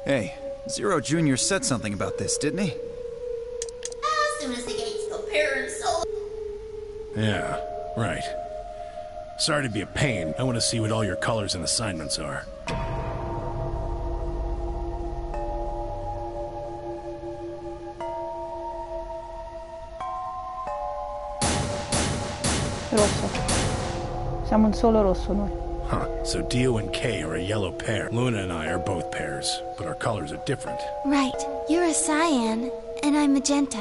Hey, Zero Jr. said something about this, didn't he? As soon as the gates appear in Solo. Yeah, right. Sorry to be a pain. I want to see what all your colors and assignments are. Rosso. Siamo un solo rosso noi. Huh, so Dio and Kay are a yellow pair. Luna and I are both pairs, but our colors are different. Right. You're a cyan, and I'm magenta.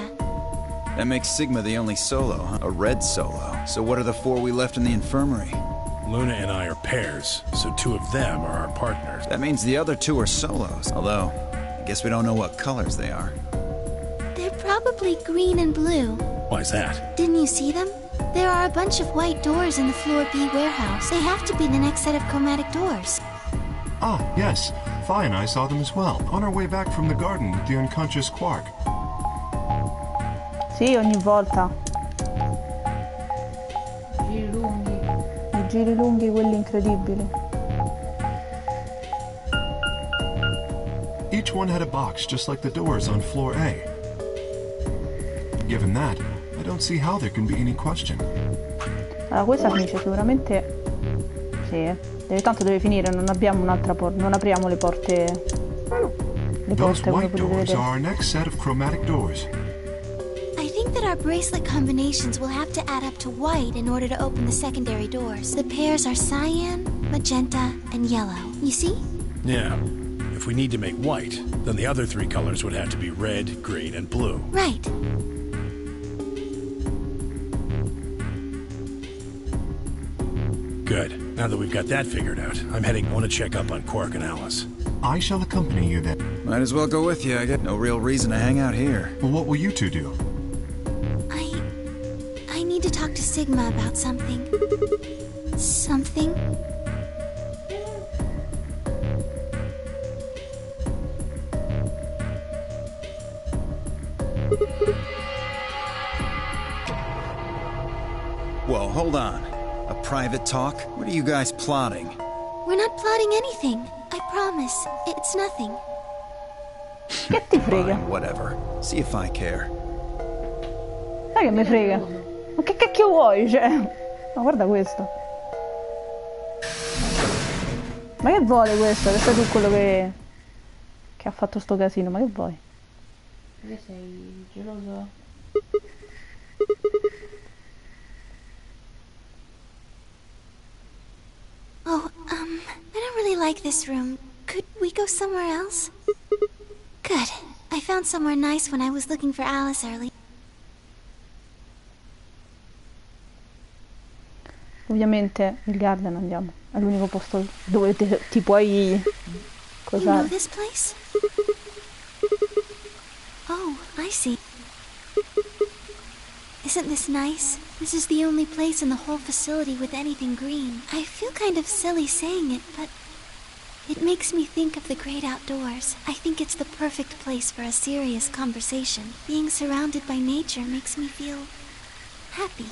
That makes Sigma the only solo, huh? A red solo. So what are the 4 we left in the infirmary? Luna and I are pairs, so 2 of them are our partners. That means the other 2 are solos. Although, I guess we don't know what colors they are. They're probably green and blue. Why's that? Didn't you see them? There are a bunch of white doors in the Floor B warehouse. They have to be the next set of chromatic doors. Ah, yes. Phi and I saw them as well, on our way back from the garden with the unconscious Quark. Sì, ogni volta. Giri lunghi. I giri lunghi, quelli incredibili. Each one had a box just like the doors on floor A. Given that, I don't see how there can be any question. Allora, questa finisce sicuramente. Sì, tanto deve finire, non abbiamo un'altra porta. Non apriamo le porte. Le Those porte come white potete doors vedere. are our next set of chromatic doors. I think that our bracelet combinations will have to add up to white in order to open the secondary doors. The pairs are cyan, magenta, and yellow. You see? Yeah. If we need to make white, then the other 3 colors would have to be red, green, and blue. Right. Good. Now that we've got that figured out, I'm heading. I want to check up on Quark and Alice. I shall accompany you then. Might as well go with you. I get no real reason to hang out here. Well, what will you two do? I need to talk to Sigma about something. Something? Whoa, hold on. A private talk? What are you guys plotting? We're not plotting anything. I promise. It's nothing. Che ti frega? Fine, whatever. See if I care. Sai che mi frega? Ma che cacchio vuoi? Cioè. Ma guarda questo. Ma che vuole questo? Che sei tu quello che ha fatto sto casino, ma che vuoi? Perché sei geloso? Oh, I don't really like this room. Could we go somewhere else? Good. I found somewhere nice when I was looking for Alice early. Ovviamente il garden andiamo. È l'unico posto dove ti puoi You know this place? Oh, I see. Isn't this nice? This is the only place in the whole facility with anything green. I feel kind of silly saying it, but it makes me think of the great outdoors. I think it's the perfect place for a serious conversation. Being surrounded by nature makes me feel happy.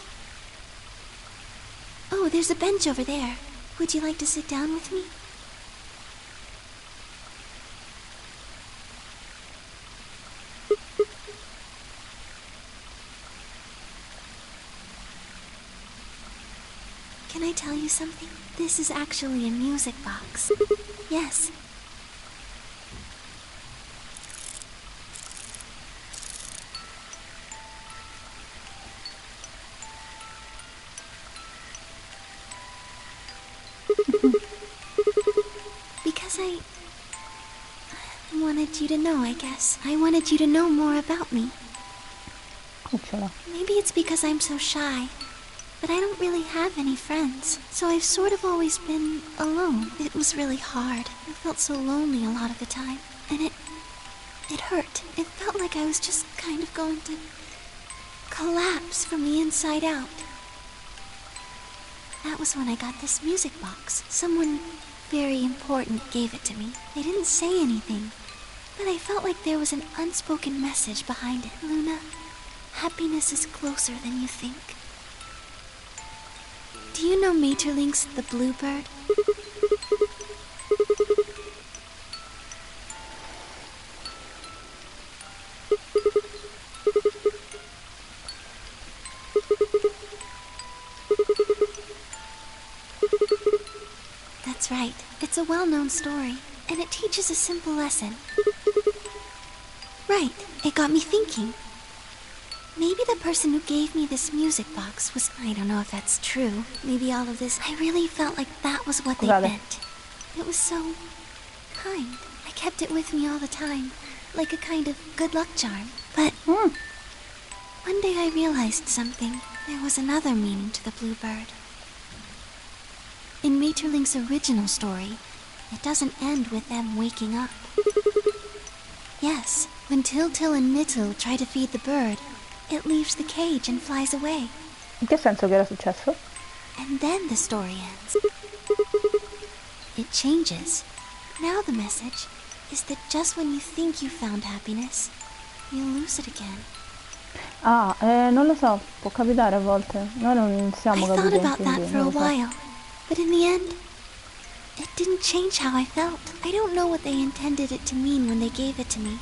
Oh, there's a bench over there. Would you like to sit down with me? Can I tell you something? This is actually a music box. Yes. Because I wanted you to know, I guess. I wanted you to know more about me. Maybe it's because I'm so shy. But I don't really have any friends, so I've sort of always been alone. It was really hard. I felt so lonely a lot of the time, and it hurt. It felt like I was just kind of going to collapse from the inside out. That was when I got this music box. Someone very important gave it to me. They didn't say anything, but I felt like there was an unspoken message behind it. Luna, happiness is closer than you think. Do you know Maeterlinck's The Bluebird? That's right. It's a well-known story, and it teaches a simple lesson. Right. It got me thinking. Maybe the person who gave me this music box was... I don't know if that's true. Maybe all of this... I really felt like that was what they meant. It was so... kind. I kept it with me all the time. Like a kind of good luck charm. But... one day I realized something. There was another meaning to the Bluebird. In Maeterlinck's original story, it doesn't end with them waking up. Yes, when Til and Nittil try to feed the bird, it leaves the cage and flies away. In che senso che era successo? And then the story ends. It changes. Now the message is that just when you think you found happiness, you lose it again. Ah, non lo so, può capitare a volte. Noi non siamo I thought capiti about that for a while, but in the end, it didn't change how I felt. I don't know what they intended it to mean when they gave it to me,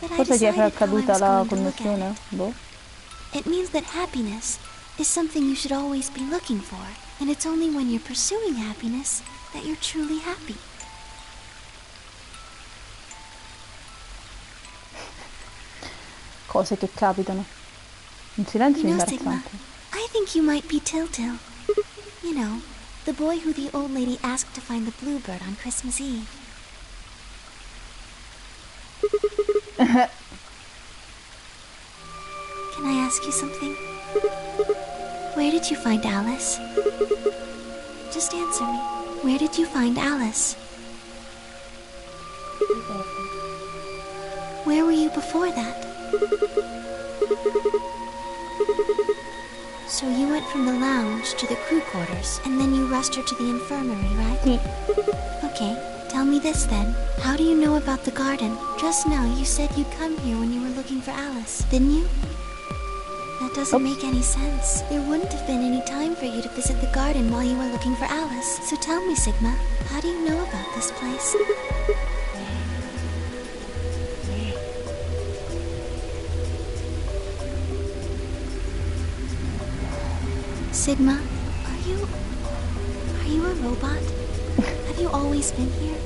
but I Forse gli è decided how I caduta was la going to look at connessione? it. Boh. It means that happiness is something you should always be looking for, and it's only when you're pursuing happiness that you're truly happy. Cose che capitano. Un silenzio You know, Sigma, imbarazzante. I think you might be Tiltil. You know, the boy who the old lady asked to find the bluebird on Christmas Eve. Can I ask you something? Where did you find Alice? Just answer me. Where did you find Alice? Where were you before that? So you went from the lounge to the crew quarters, and then you rushed her to the infirmary, right? Okay, tell me this then. How do you know about the garden? Just now you said you'd come here when you were looking for Alice, didn't you? That doesn't make any sense. There wouldn't have been any time for you to visit the garden while you were looking for Alice. So tell me, Sigma, how do you know about this place? Sigma, are you a robot? Have you always been here?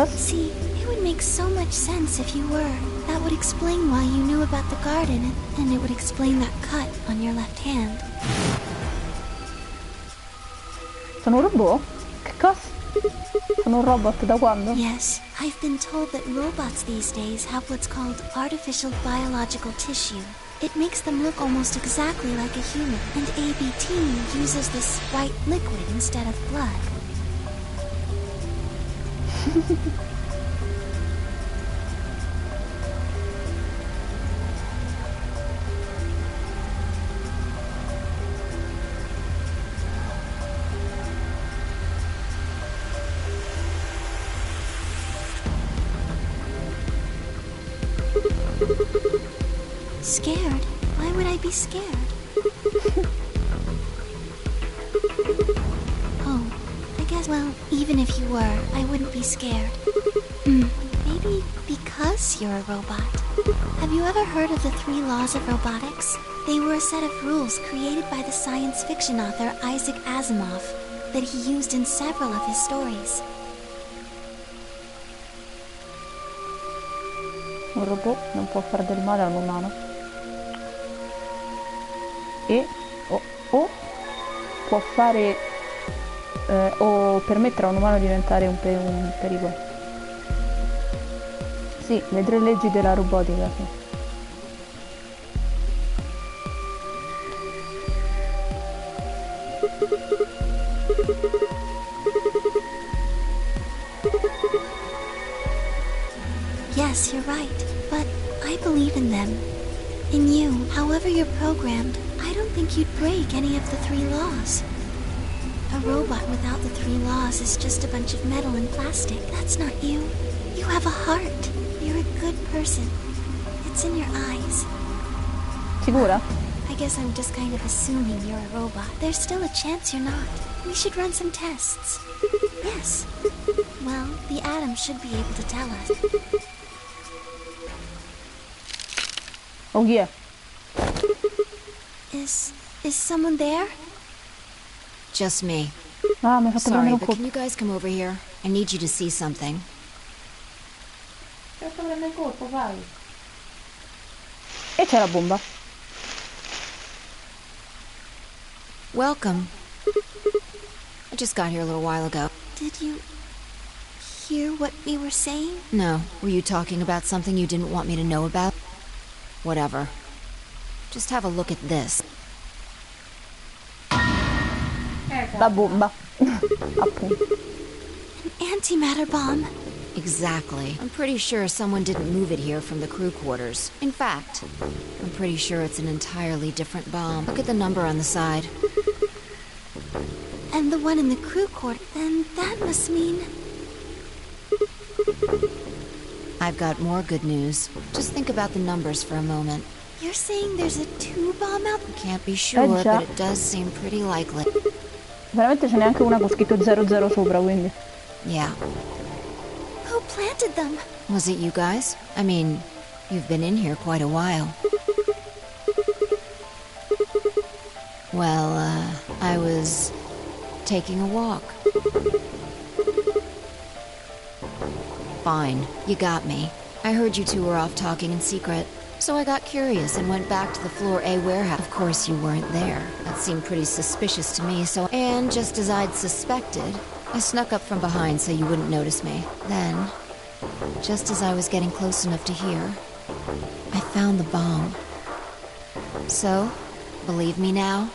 See, it would make so much sense if you were. That would explain why you knew about the garden, and it would explain that cut on your left hand. Sono un robot? Che cosa? Sono un robot da quando? Yes, I've been told that robots these days have what's called artificial biological tissue. It makes them look almost exactly like a human, and ABT uses this white liquid instead of blood. Scared? Why would I be scared? Oh, I guess, well, even if you were, I wouldn't be scared. Maybe because you're a robot. Have you ever heard of the 3 laws of robotics? They were a set of rules created by the science fiction author Isaac Asimov that he used in several of his stories. Un robot non può fare del male a un umano. E o può fare o permettere a un umano di diventare un pericolo. Sì, le 3 leggi della robotica, sì. Yes, you're right, but I believe in them. In you, however you're programmed, I don't think you'd break any of the 3 laws. A robot without the 3 laws is just a bunch of metal and plastic. That's not you. You have a heart. You're a good person. It's in your eyes. Sicura? I guess I'm just kind of assuming you're a robot. There's still a chance you're not. We should run some tests. Yes. Well, the atom should be able to tell us. Oh yeah. Is someone there? Just me. Ah, mi ha fatto prendere Sorry, un but colpo. can you guys come over here? I need you to see something. Ti ho fatto prendere il colpo, vai. E c'è la bomba. Welcome. I just got here a little while ago. Did you hear what we were saying? No. Were you talking about something you didn't want me to know about? Whatever. Just have a look at this. La bomba. Appunto. An antimatter bomb. Exactly. I'm pretty sure someone didn't move it here from the crew quarters. In fact, I'm pretty sure it's an entirely different bomb. Look at the number on the side. And the one in the crew court, then that must mean... I've got more good news. Just think about the numbers for a moment. You're saying there's a 2 bomb out? Can't be sure, but it does seem pretty likely. Veramente ce n'è anche una con scritto 00 sopra, quindi. Yeah. Who planted them? Was it you guys? I mean, you've been in here quite a while. Well, I was taking a walk. Fine, you got me. I heard you two were off talking in secret. So I got curious and went back to the Floor A warehouse. Of course you weren't there. That seemed pretty suspicious to me, so... And just as I'd suspected, I snuck up from behind so you wouldn't notice me. Then, just as I was getting close enough to hear, I found the bomb. So, believe me now?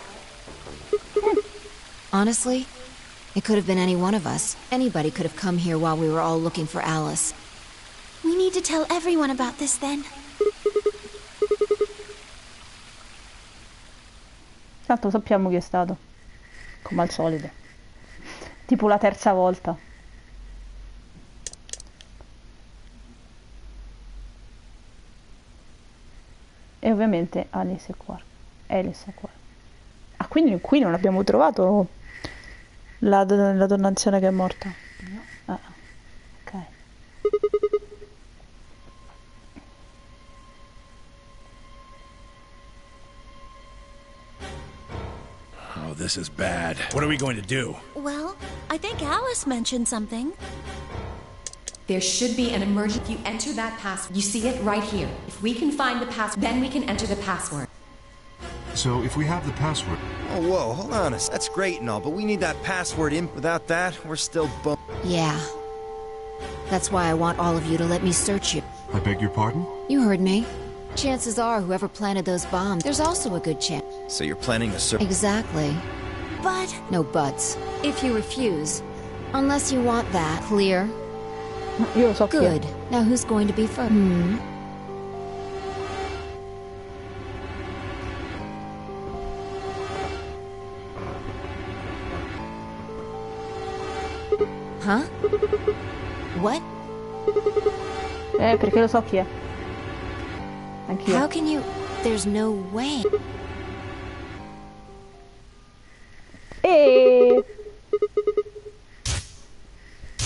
Honestly, it could have been any one of us. Anybody could have come here while we were all looking for Alice. We need to tell everyone about this then. Tanto sappiamo chi è stato. Come al solito. Tipo la terza volta. E ovviamente Alice è qua. Alice è qua. Ah, quindi qui non abbiamo trovato la donna anziana che è morta? No. Ah, ok. Oh, this is bad. What are we going to do? Well, I think Alice mentioned something. There should be an emergency. If you enter that password, you see it right here. If we can find the password, then we can enter the password. So if we have the password... Oh, whoa, hold on. That's great and all, but we need that password in. Without that, we're still Yeah. That's why I want all of you to let me search you. I beg your pardon? You heard me. Chances are whoever planted those bombs, there's also a good chance. So you're planning a search? Exactly. But... No buts. If you refuse. Unless you want that. Clear? Io lo so chi è. Good. Now who's going to be first? Huh? What? Perché lo so chi è. Anch'io. How can you... There's no way.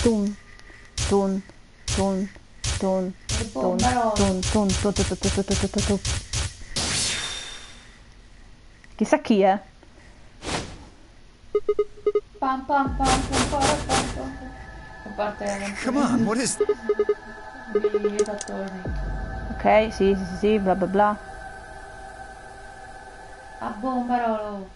Tun, tun, tun, tun, tun, tun, tun, tun, tun, tun, tun, tun, tun, tun. Chissà chi è. Pam pam pam pam pam pam pam. A parte Come on, what is... gli fattori. Ok, sì, bla bla bla. A bombarolo.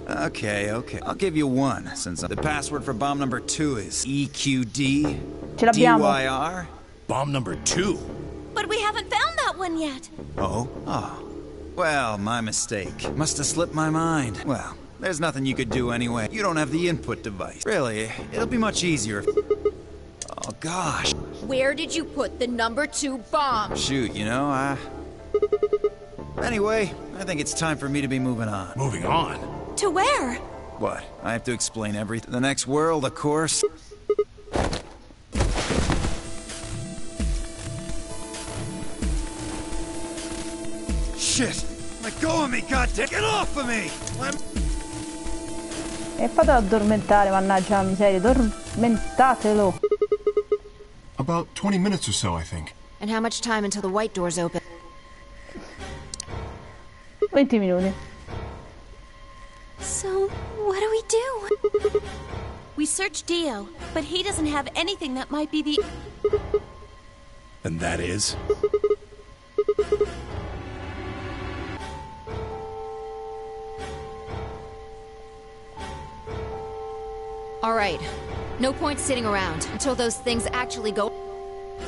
Okay. I'll give you one, since the password for bomb number 2 is EQD Ce l'abbiamo. DYR. Bomb number 2? But we haven't found that one yet. Oh. Well, my mistake. Must have slipped my mind. Well, there's nothing you could do anyway. You don't have the input device. Really, it'll be much easier if... Oh, gosh. Where did you put the number 2 bomb? Shoot, Anyway, I think it's time for me to be moving on. Moving on? To where? What? I have to explain everything. The next world, of course. Shit! Let go of me, goddamn! Get off of me! E fatelo addormentare, mannaggia la miseria, addormentatelo. About 20 minutes or so, I think. And how much time until the white doors open? 20 minuti. So, what do we do? We searched Dio, but he doesn't have anything that might be the... And that is? All right. No point sitting around until those things actually go...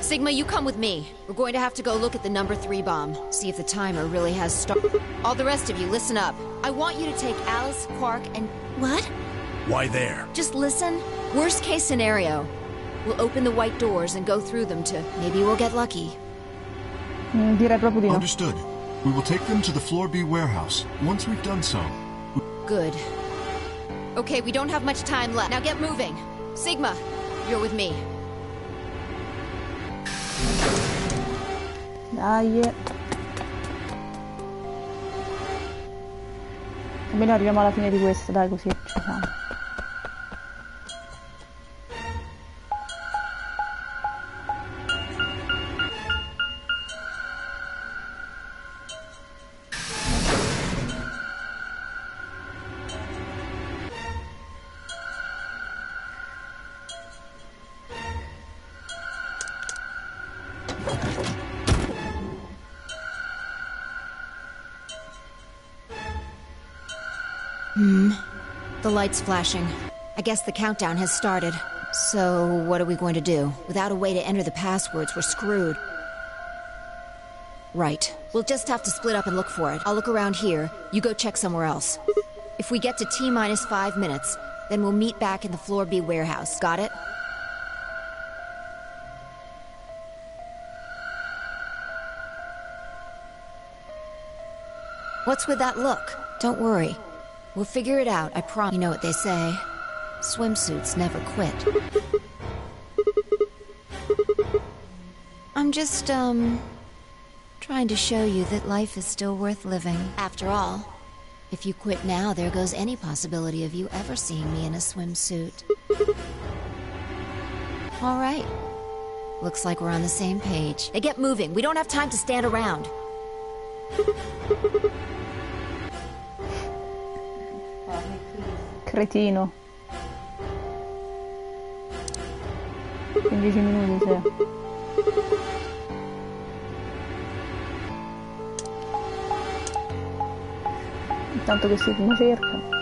Sigma, you come with me. We're going to have to go look at the number 3 bomb. See if the timer really has started. All the rest of you, listen up. I want you to take Alice, Quark, and... What? Why there? Just listen. Worst case scenario. We'll open the white doors and go through them to... Maybe we'll get lucky. Direi proprio di no. Understood. We will take them to the Floor B warehouse. Once we've done so... Good. Okay, we don't have much time left. Now get moving. Sigma, you're with me. Dai. Almeno arriviamo alla fine di questo, dai, così ci siamo. The light's flashing. I guess the countdown has started. So, what are we going to do? Without a way to enter the passwords, we're screwed. Right. We'll just have to split up and look for it. I'll look around here. You go check somewhere else. If we get to T-minus 5 minutes, then we'll meet back in the Floor B warehouse. Got it? What's with that look? Don't worry. We'll figure it out, I promise. You know what they say. Swimsuits never quit. I'm just, trying to show you that life is still worth living. After all, if you quit now, there goes any possibility of you ever seeing me in a swimsuit. All right. Looks like we're on the same page. Hey, get moving. We don't have time to stand around. Cretino. In 10 minuti, sì. Intanto che si prima cerca.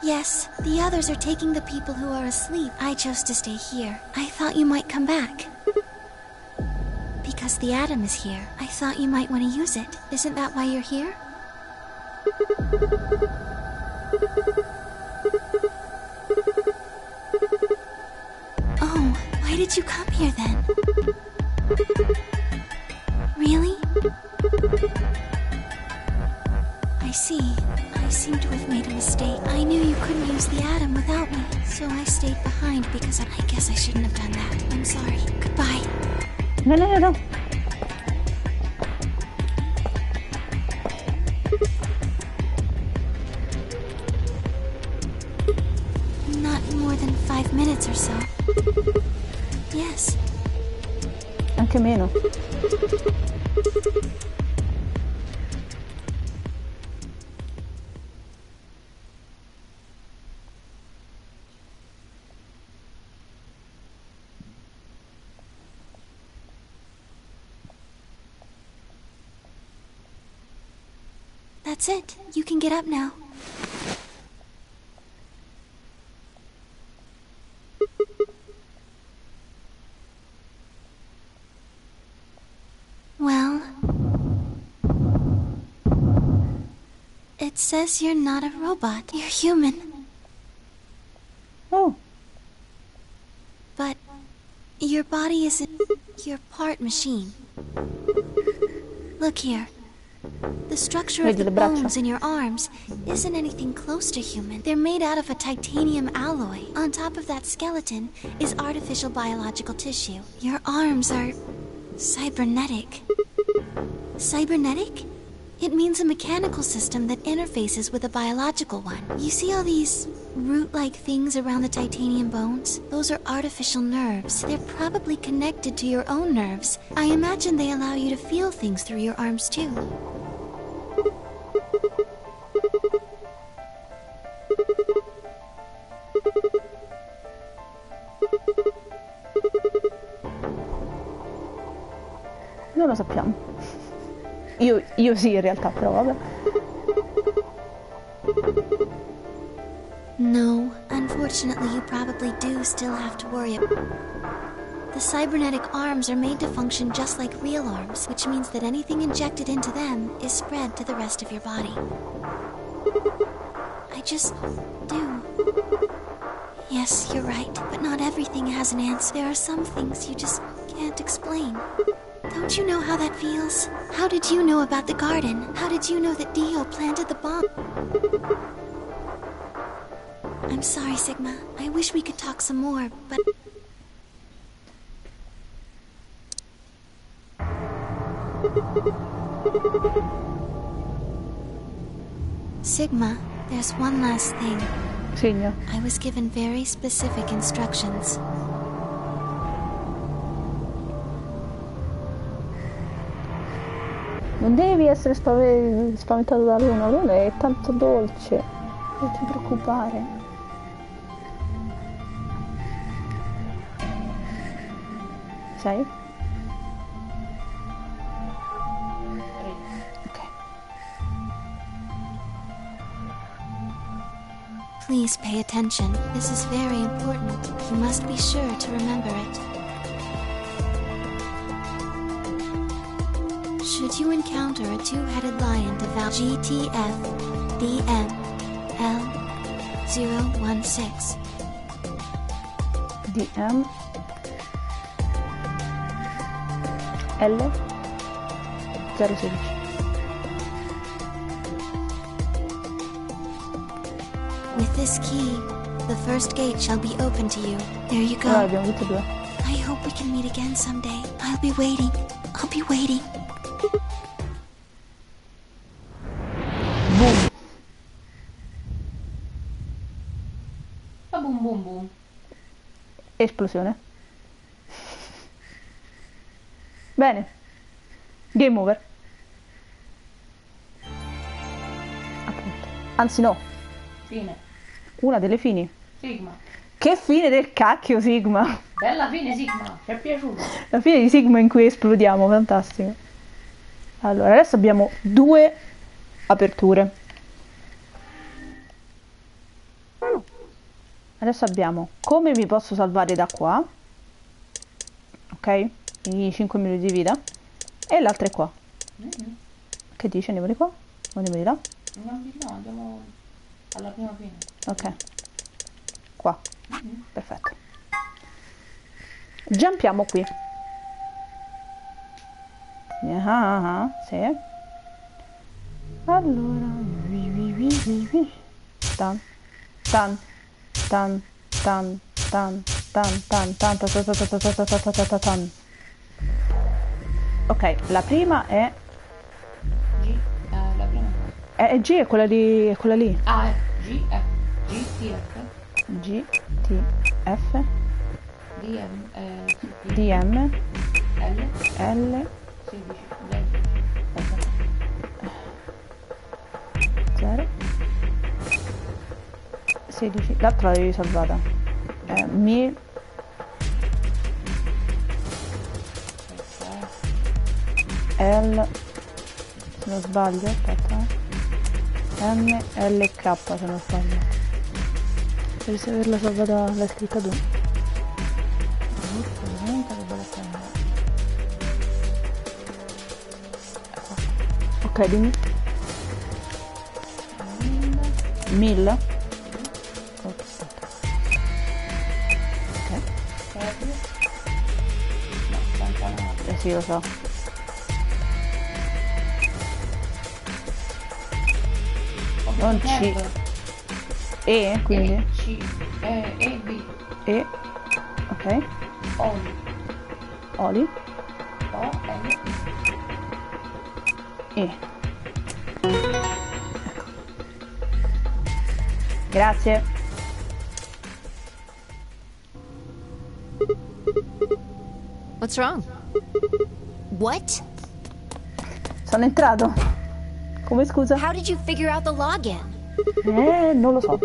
Yes, the others are taking the people who are asleep. I chose to stay here. I thought you might come back. Because the atom is here, I thought you might want to use it. Isn't that why you're here? Oh, why did you come here then? Really? I see. I seem to have made a mistake. I knew you couldn't use the atom without me, so I stayed behind because I guess I shouldn't have done that. I'm sorry. Goodbye. No. Not more than 5 minutes or so. Yes. Anche meno. That's it. You can get up now. Well... It says you're not a robot. You're human. Oh. But... your body isn't... you're part machine. Look here. The structure of the bones in your arms isn't anything close to human. They're made out of a titanium alloy. On top of that skeleton is artificial biological tissue. Your arms are... cybernetic. Cybernetic? It means a mechanical system that interfaces with a biological one. You see all these root-like things around the titanium bones? Those are artificial nerves. They're probably connected to your own nerves. I imagine they allow you to feel things through your arms too. Non lo sappiamo. Io sì in realtà, però vabbè. No, unfortunately you probably do still have to worry about... The cybernetic arms are made to function just like real arms, which means that anything injected into them is spread to the rest of your body. I just do. Yes, you're right, but not everything has an answer. There are some things you just can't explain. Don't you know how that feels? How did you know about the garden? How did you know that Dio planted the bomb? I'm sorry, Sigma. I wish we could talk some more, but... Sigma, there's one last thing. Segno. I was given very specific instructions. Non devi essere spaventato da Luna. Luna è tanto dolce. Non ti preoccupare. Sei? Please pay attention. This is very important. You must be sure to remember it. Should you encounter a two-headed lion devout GTF DM L016 DM L016. With this key, the first gate shall be open to you. There you go. Abbiamo tutte e due. I hope we can meet again someday. I'll be waiting. I'll be waiting. Boom. Boom boom boom. Esplosione. Bene. Game over. Appunto. Anzi no. Fine. Una delle fini. Sigma. Che fine del cacchio, Sigma. Bella fine, Sigma. Ci è piaciuto. La fine di Sigma in cui esplodiamo, fantastico. Allora, adesso abbiamo due aperture. Adesso abbiamo come mi posso salvare da qua. Ok? I 5 minuti di vita. E l'altra è qua. Che dici? Andiamo di qua? O andiamo di là? No, andiamo alla prima fine. Ok. Qua. Perfetto. Jumpiamo qui. Sì. Allora. Tan. Tan. Tan. Tan. Tan. Tan. Tan. Tan. Tan. Ok, la prima è... G, la prima. È G, è quella lì. È quella lì. Ah, è G, F. G, T, F. G, T, F. D, DM. L. L. 16. 0. 16. L'altra l'avevi salvata. Mi. L. Se non sbaglio, aspetta. M, L, K se non sbaglio. Dovresti averla salvata, l'hai scritta tu. Ok, dimmi. 1000. Ok. Sì, lo so. Non C. E, quindi? C. E, B. E. Ok. Oli. Oli. O, L. E. Ecco. Grazie. What's wrong? What? Sono entrato. Come scusa? How did you figure out the login? Non lo so.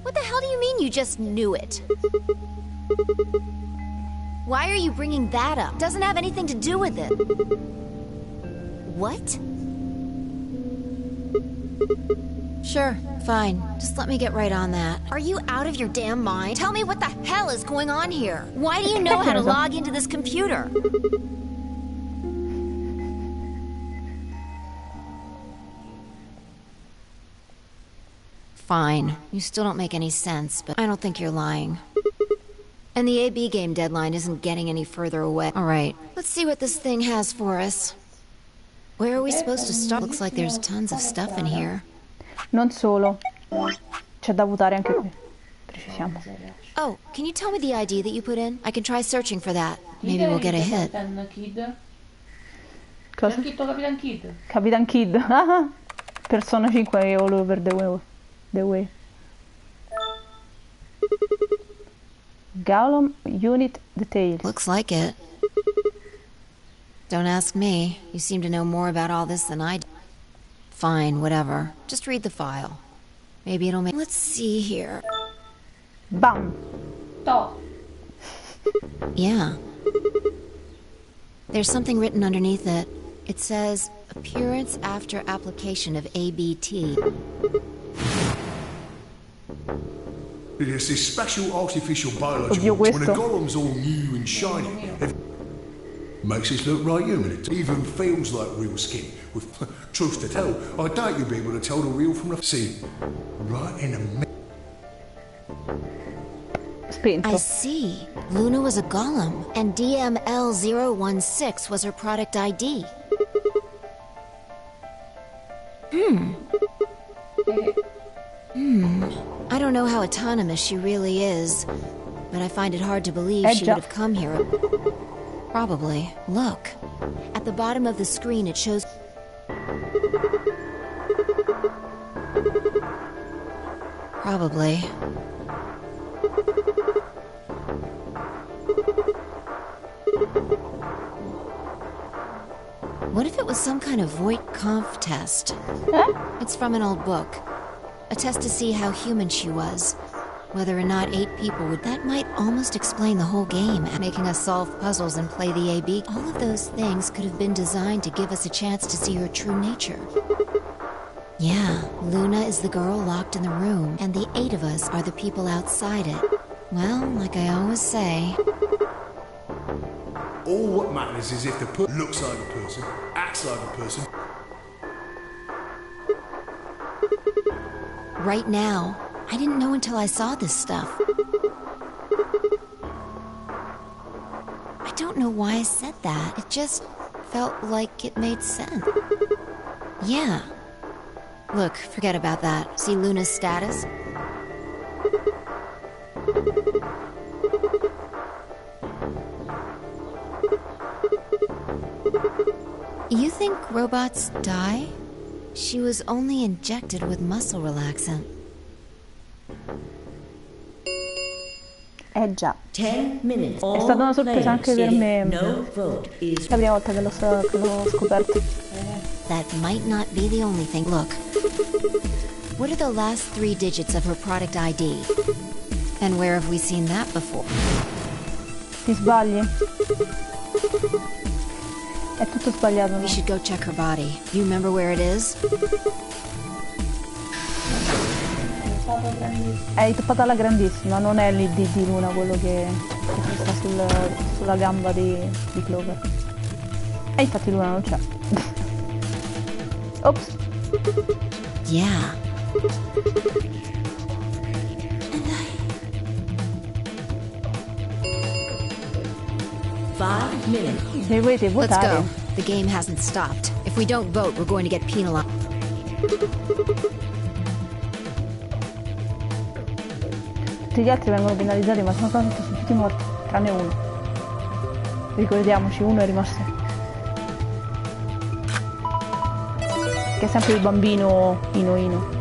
What the hell do you mean you just knew it? Why are you bringing that up? Doesn't have anything to do with it. What? Sure, fine. Just let me get right on that. Are you out of your damn mind? Tell me what the hell is going on here. Why do you know how to log into this computer? Fine. You still don't make any sense, but I don't think you're lying. And the AB game deadline isn't getting any further away. Alright, let's see what this thing has for us. Where are we supposed to start? Looks like there's tons of stuff in here. Non solo. C'è da votare anche qui. Precisiamo. Oh, can you tell me the ID that you put in? I can try searching for that. Maybe we'll get a hit. Cosa? Capitan Kid. Capitan Kid. Ah, Persona 5 all over the way. Gollum unit details. Looks like it. Don't ask me. You seem to know more about all this than I do. Fine, whatever. Just read the file. Maybe it'll make... Let's see here. Bam! Top. Yeah. There's something written underneath it. It says, appearance after application of ABT. It's this special artificial biology when a golem's all new and shiny. It makes it look right human. It even feels like real skin. With truth to tell, I doubt you'll be able to tell the real from the... See, right in the middle. I see. Luna was a golem, and DML016 was her product ID. I don't know how autonomous she really is, but I find it hard to believe she would have come here. Probably. Look. At the bottom of the screen it shows... Probably. What if it was some kind of Voight-Kampff test? It's from an old book. A test to see how human she was. Whether or not 8 people would... That might almost explain the whole game, making us solve puzzles and play the AB. All of those things could have been designed to give us a chance to see her true nature. Yeah, Luna is the girl locked in the room, and the 8 of us are the people outside it. Well, like I always say... All what matters is if the person looks like a person, acts like a person. Right now, I didn't know until I saw this stuff. I don't know why I said that. It just felt like it made sense. Yeah. Look, forget about that. See Luna's status? You think robots die? She was only injected with muscle relaxant. Già. 10 minutes. È stata una sorpresa anche per me. No vote is... La prima volta che l'ho scoperto. That might not be the only thing. Look. What are the last 3 digits of her product ID? And where have we seen that before? Ti sbagli? È tutto sbagliato. We should go check her body. You remember where it is? È toppata alla grandissima, non è l'ID di Luna quello che sta sulla gamba di Clover. E infatti Luna non c'è. Ops. Yeah. Se volete votare. Let's go. The game hasn't stopped. If we don't vote, we're going to get penalized. Tutti gli altri vengono penalizzati, ma sono tutti morti, tranne uno. Ricordiamoci, uno è rimasto. Che è sempre il bambino Ino.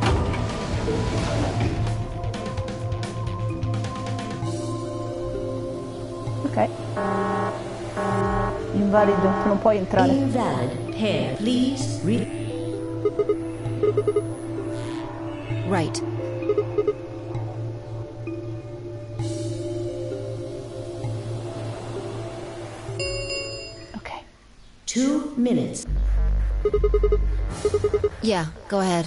Ok. Invalido, tu non puoi entrare. Invalid. Here, please read. Right. Ok. 2 minutes. Yeah, go ahead.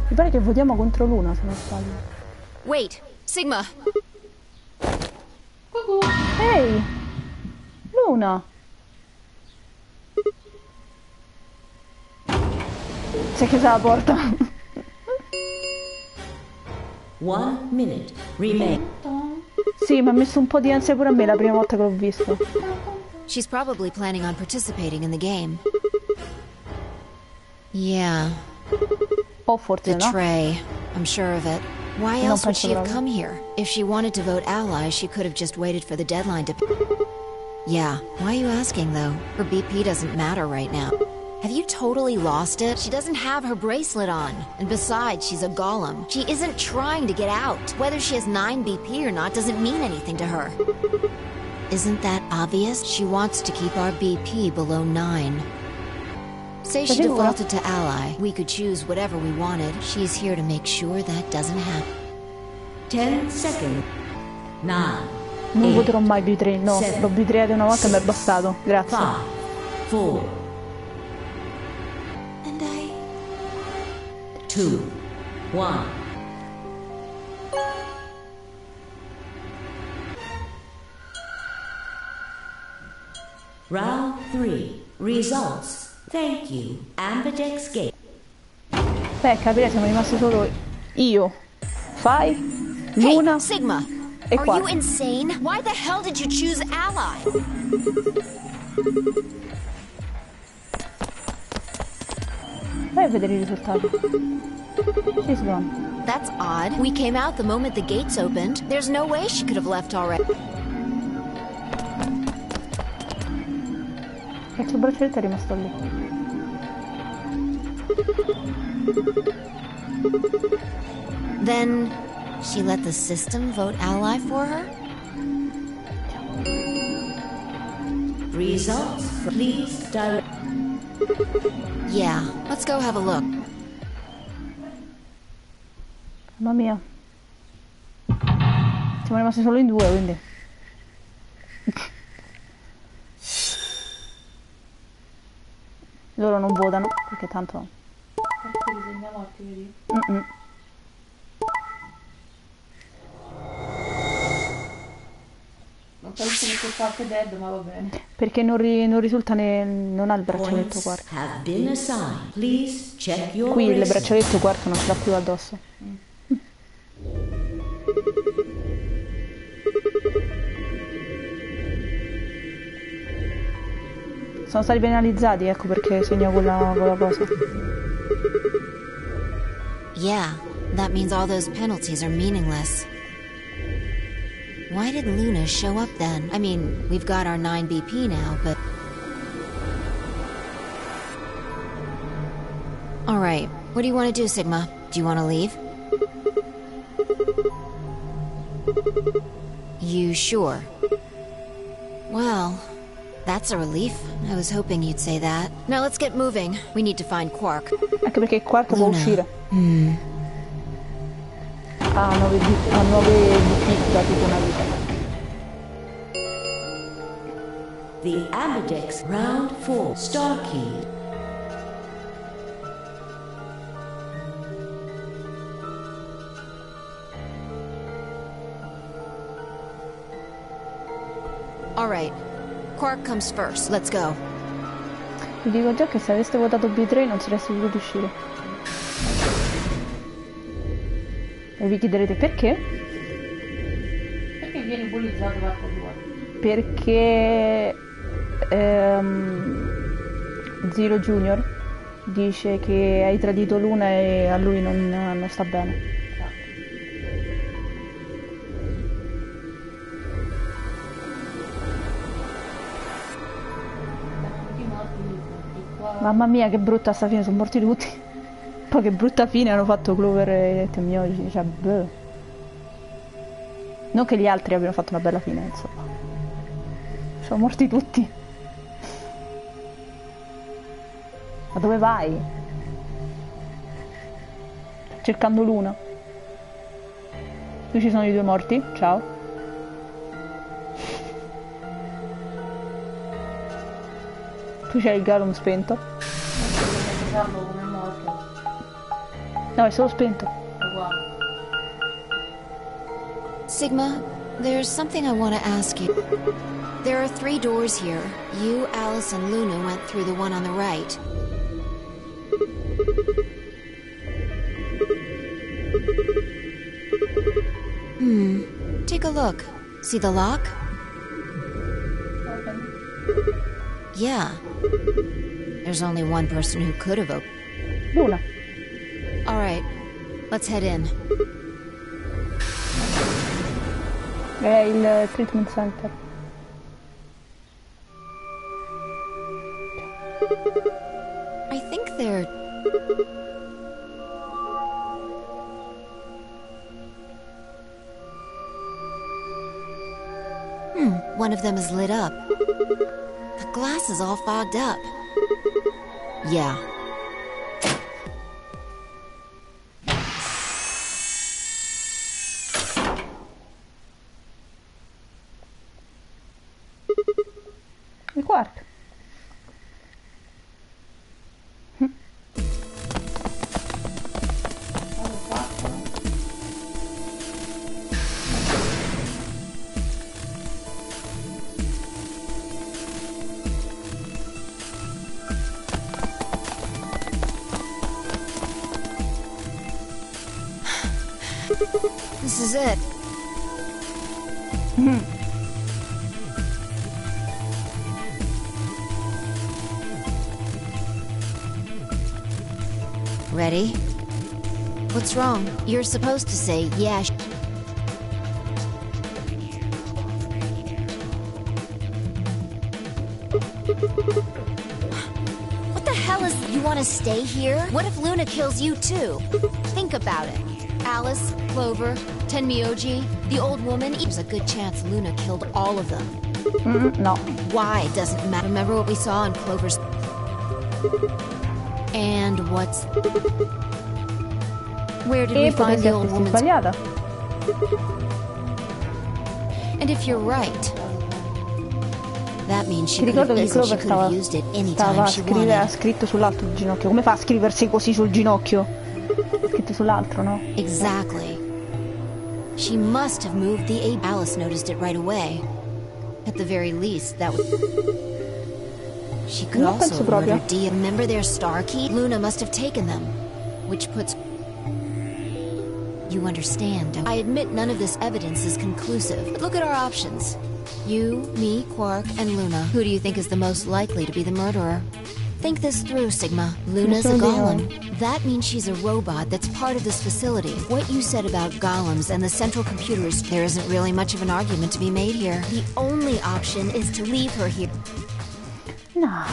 Mi pare che votiamo contro Luna, se non sbaglio. Wait, Sigma. Ehi! Luna! Si è chiusa la porta. 1 minute remain. Sì, mi ha messo un po' di ansia pure a me la prima volta che l'ho visto. She's probably planning on participating in the game. Yeah. O forse The no. tray. I'm sure of it. Why Non else would penso she have proprio. come here? If she wanted to vote ally, she could have just waited for the deadline to... Yeah, why are you asking, though? Her BP doesn't matter right now. Have you totally lost it? She doesn't have her bracelet on. And besides, she's a golem. She isn't trying to get out. Whether she has 9 BP or not doesn't mean anything to her. Isn't that obvious? She wants to keep our BP below 9. Say she defaulted to ally. We could choose whatever we wanted. She's here to make sure that doesn't happen. 10 seconds. 9. Non voterò mai B3, no. L'ho B3 una volta e mi è bastato. Grazie. 5, 4. And I... 2, 1. Round 3. Results. Thank you. Ambidex Gate. Beh, capire, siamo rimasti solo io, Fai, Luna Hey, Sigma! e Are qua. you insane? Why the hell did you choose ally? Vai a vedere i risultati. She's gone. That's odd. We came out the moment the gates opened. There's no way she could have left already. E il suo braccialetto è rimasto lì. Then she let the system vote ally for her? Results. Please direct. Yeah, let's go have a look. Mamma mia. Siamo rimasti solo in 2, quindi. Loro non votano, perché tanto... Perché disegna morti, vedi? Non penso che sia parte dead, ma va bene. Perché non risulta non ha il braccialetto Points quarto. have been assigned. Please check your Qui il bracelet. braccialetto quarto non ce l'ha più addosso. Sono stati penalizzati, ecco perché segno quella cosa. Yeah, that means all those penalties are meaningless. Why did Luna show up then? I mean, we've got our 9 BP now, but... Alright, what do you want to do, Sigma? Do you want to leave? You sure? Well, that's a relief. I was hoping you'd say that. Now let's get moving. We need to find Quark. Anche perché il quarto può Luna. uscire. Ha 9 BP da tipo una vita. The Ambidex Round 4 Star Key. Alright, Quark comes first. Let's go. Vi dico già che se aveste votato B3 non sareste potuti uscire. E vi chiederete perché? Perché viene bullizzato da tua? Perché Zero Junior dice che hai tradito Luna e a lui non sta bene. Mamma mia, che brutta sta fine, sono morti tutti. Poi che brutta fine hanno fatto Clover e Temioci, cioè boh. Non che gli altri abbiano fatto una bella fine, insomma. Sono morti tutti. Ma dove vai? Sto cercando Luna. Qui ci sono i 2 morti, ciao. Qui c'è il Galum spento. Come è morto. No, è solo spento. Uguale. Sigma, there's something I want to ask you. There are 3 doors here. You, Alice, and Luna went through the one on the right. Take a look. See the lock? Yeah. There's only one person who could have opened. Luna. All right, let's head in. È il treatment center. I think they're... one of them is lit up. The glass is all fogged up. Yeah. Il quark. This is it. Ready? What's wrong? You're supposed to say, yeah. What the hell is... You want to stay here? What if Luna kills you too? Think about it. Alice, Clover, Tenmyoji, the old woman. There's a good chance Luna killed all of them. No. Why? Doesn't matter. Remember what we saw in Clover's... And what's... Where did we find the old woman's... Sbagliata. And if you're right, that means she Ti ricordo che Clover could have used it anytime she wanted. Ha scritto sull'altro ginocchio. Come fa a scriversi così sul ginocchio? Scritto sull'altro, no? Exactly. She must have moved the ape. Alice noticed it right away. At the very least, that would... She could also have murdered Dia. Remember their star key? Luna must have taken them. Which puts... You understand, don't you? I admit none of this evidence is conclusive. But look at our options. You, me, Quark, and Luna. Who do you think is the most likely to be the murderer? Think this through, Sigma. Luna's a golem. That means she's a robot that's part of this facility. What you said about golems and the central computers, there isn't really much of an argument to be made here. The only option is to leave her here. No.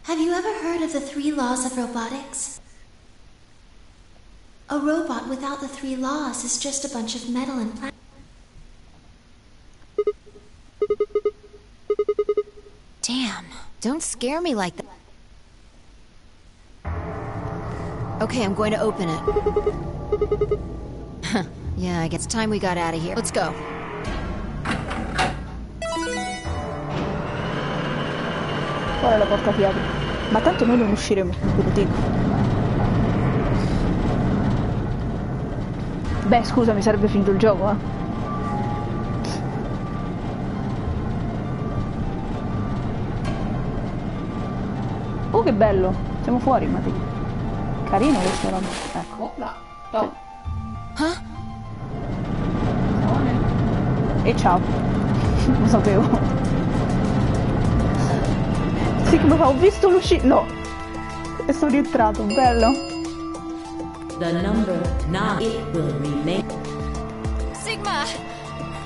Have you ever heard of the 3 laws of robotics? A robot without the 3 laws is just a bunch of metal and plastic. Damn. Don't scare me like that. Okay, I'm going to open it. Yeah, I guess it's time we got out of here. Let's go. Ora la porta si apre. Ma tanto noi non usciremo, ve lo dico. Beh, scusa, mi sarebbe finito il gioco, eh. Oh, che bello! Siamo fuori, Mati. Carino questo roba. Ecco. Opla. Top. E ciao. Lo sapevo. Sì, come fa? Ho visto l'uscita. No. E sono rientrato, bello. The number 9, it will remain. Sigma!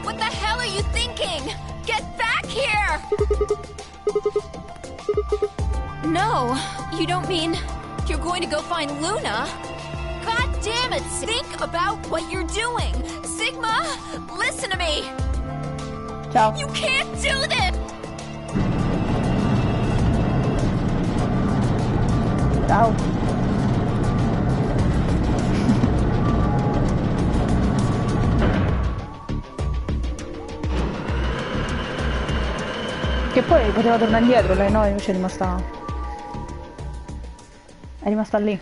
What the hell are you thinking? Get back here! No, you don't mean you're going to go find Luna? God damn it! Think about what you're doing! Sigma, listen to me! Ciao. You can't do this! Ciao. Che poi poteva tornare indietro, lei no, invece è rimasta lì.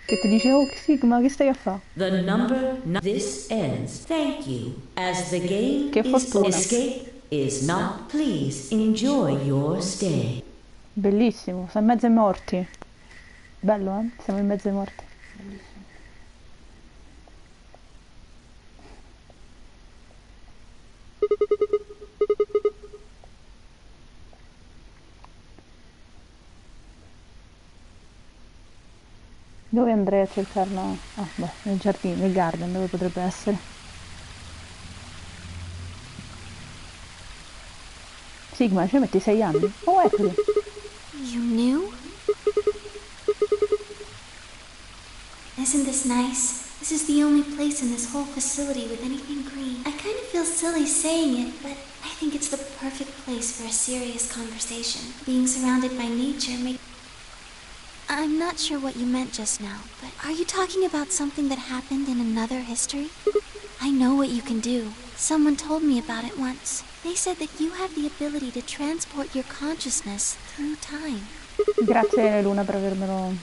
Che ti dice, oh Sigma, che stai a fare? The number this ends. Thank you. As the game Che fortuna. escape is not, please enjoy your stay. Bellissimo, siamo in mezzo ai morti. Bello, eh? Siamo in mezzo ai morti. Dove andrei a cercarla? Ah, beh, nel giardino, nel garden, dove potrebbe essere? Sigma, ci metti 6 anni? Oh, eccoli! You knew? Isn't this nice? This is the only place in this whole facility with anything green. I kind of feel silly saying it, but I think it's the perfect place for a serious conversation. Being surrounded by nature makes... I'm not sure what you meant just now, but are you talking about something that happened in another history? I know what you can do. Someone told me about it once. They said that you have the ability to transport your consciousness through time. Grazie Luna per avermelo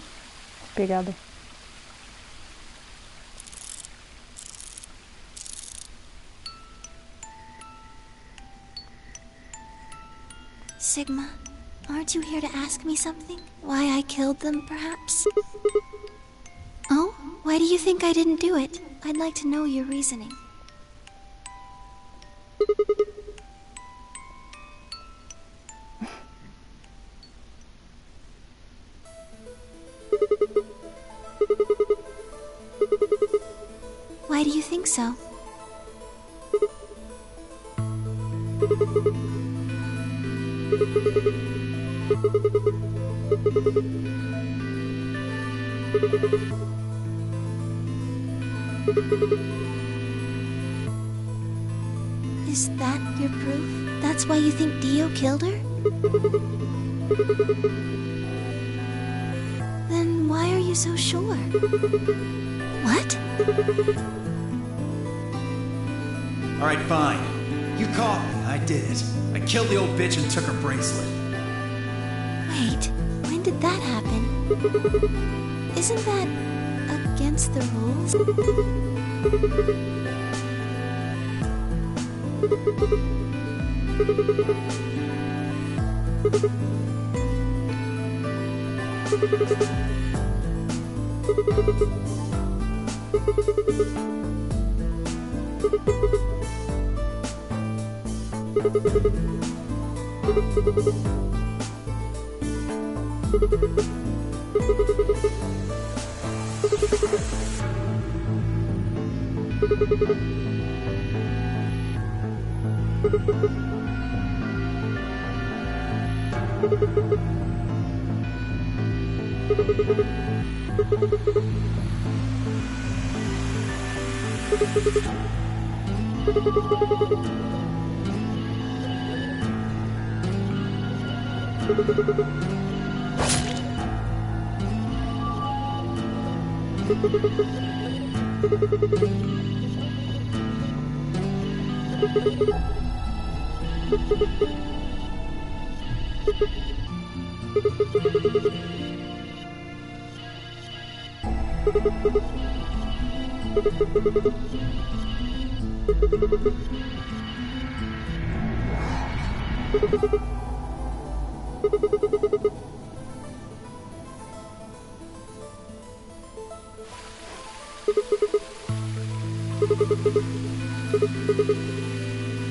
spiegato. Sigma, aren't you here to ask me something? Why I killed them, perhaps? Oh? Why do you think I didn't do it? I'd like to know your reasoning. Why do you think so? Is that your proof? That's why you think Dio killed her? Then why are you so sure? What? Alright, fine. You caught me. I did it. I killed the old bitch and took her bracelet. Wait, when did that happen? Isn't that against the rules?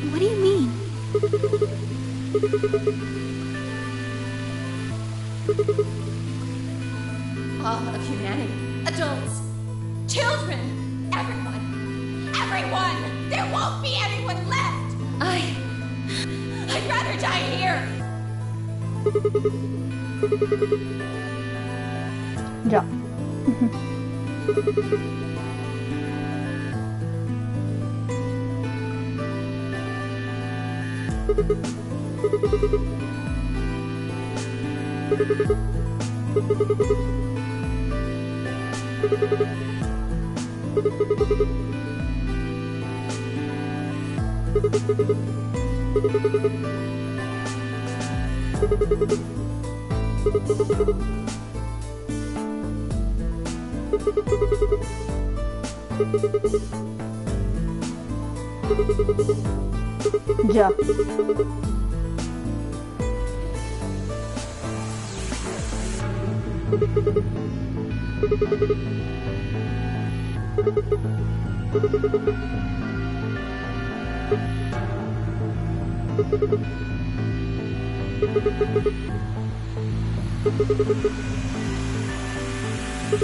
What do you mean? All of humanity, adults, children, everyone, everyone! There won't be anyone left! I'd rather die here! Già. Già. Si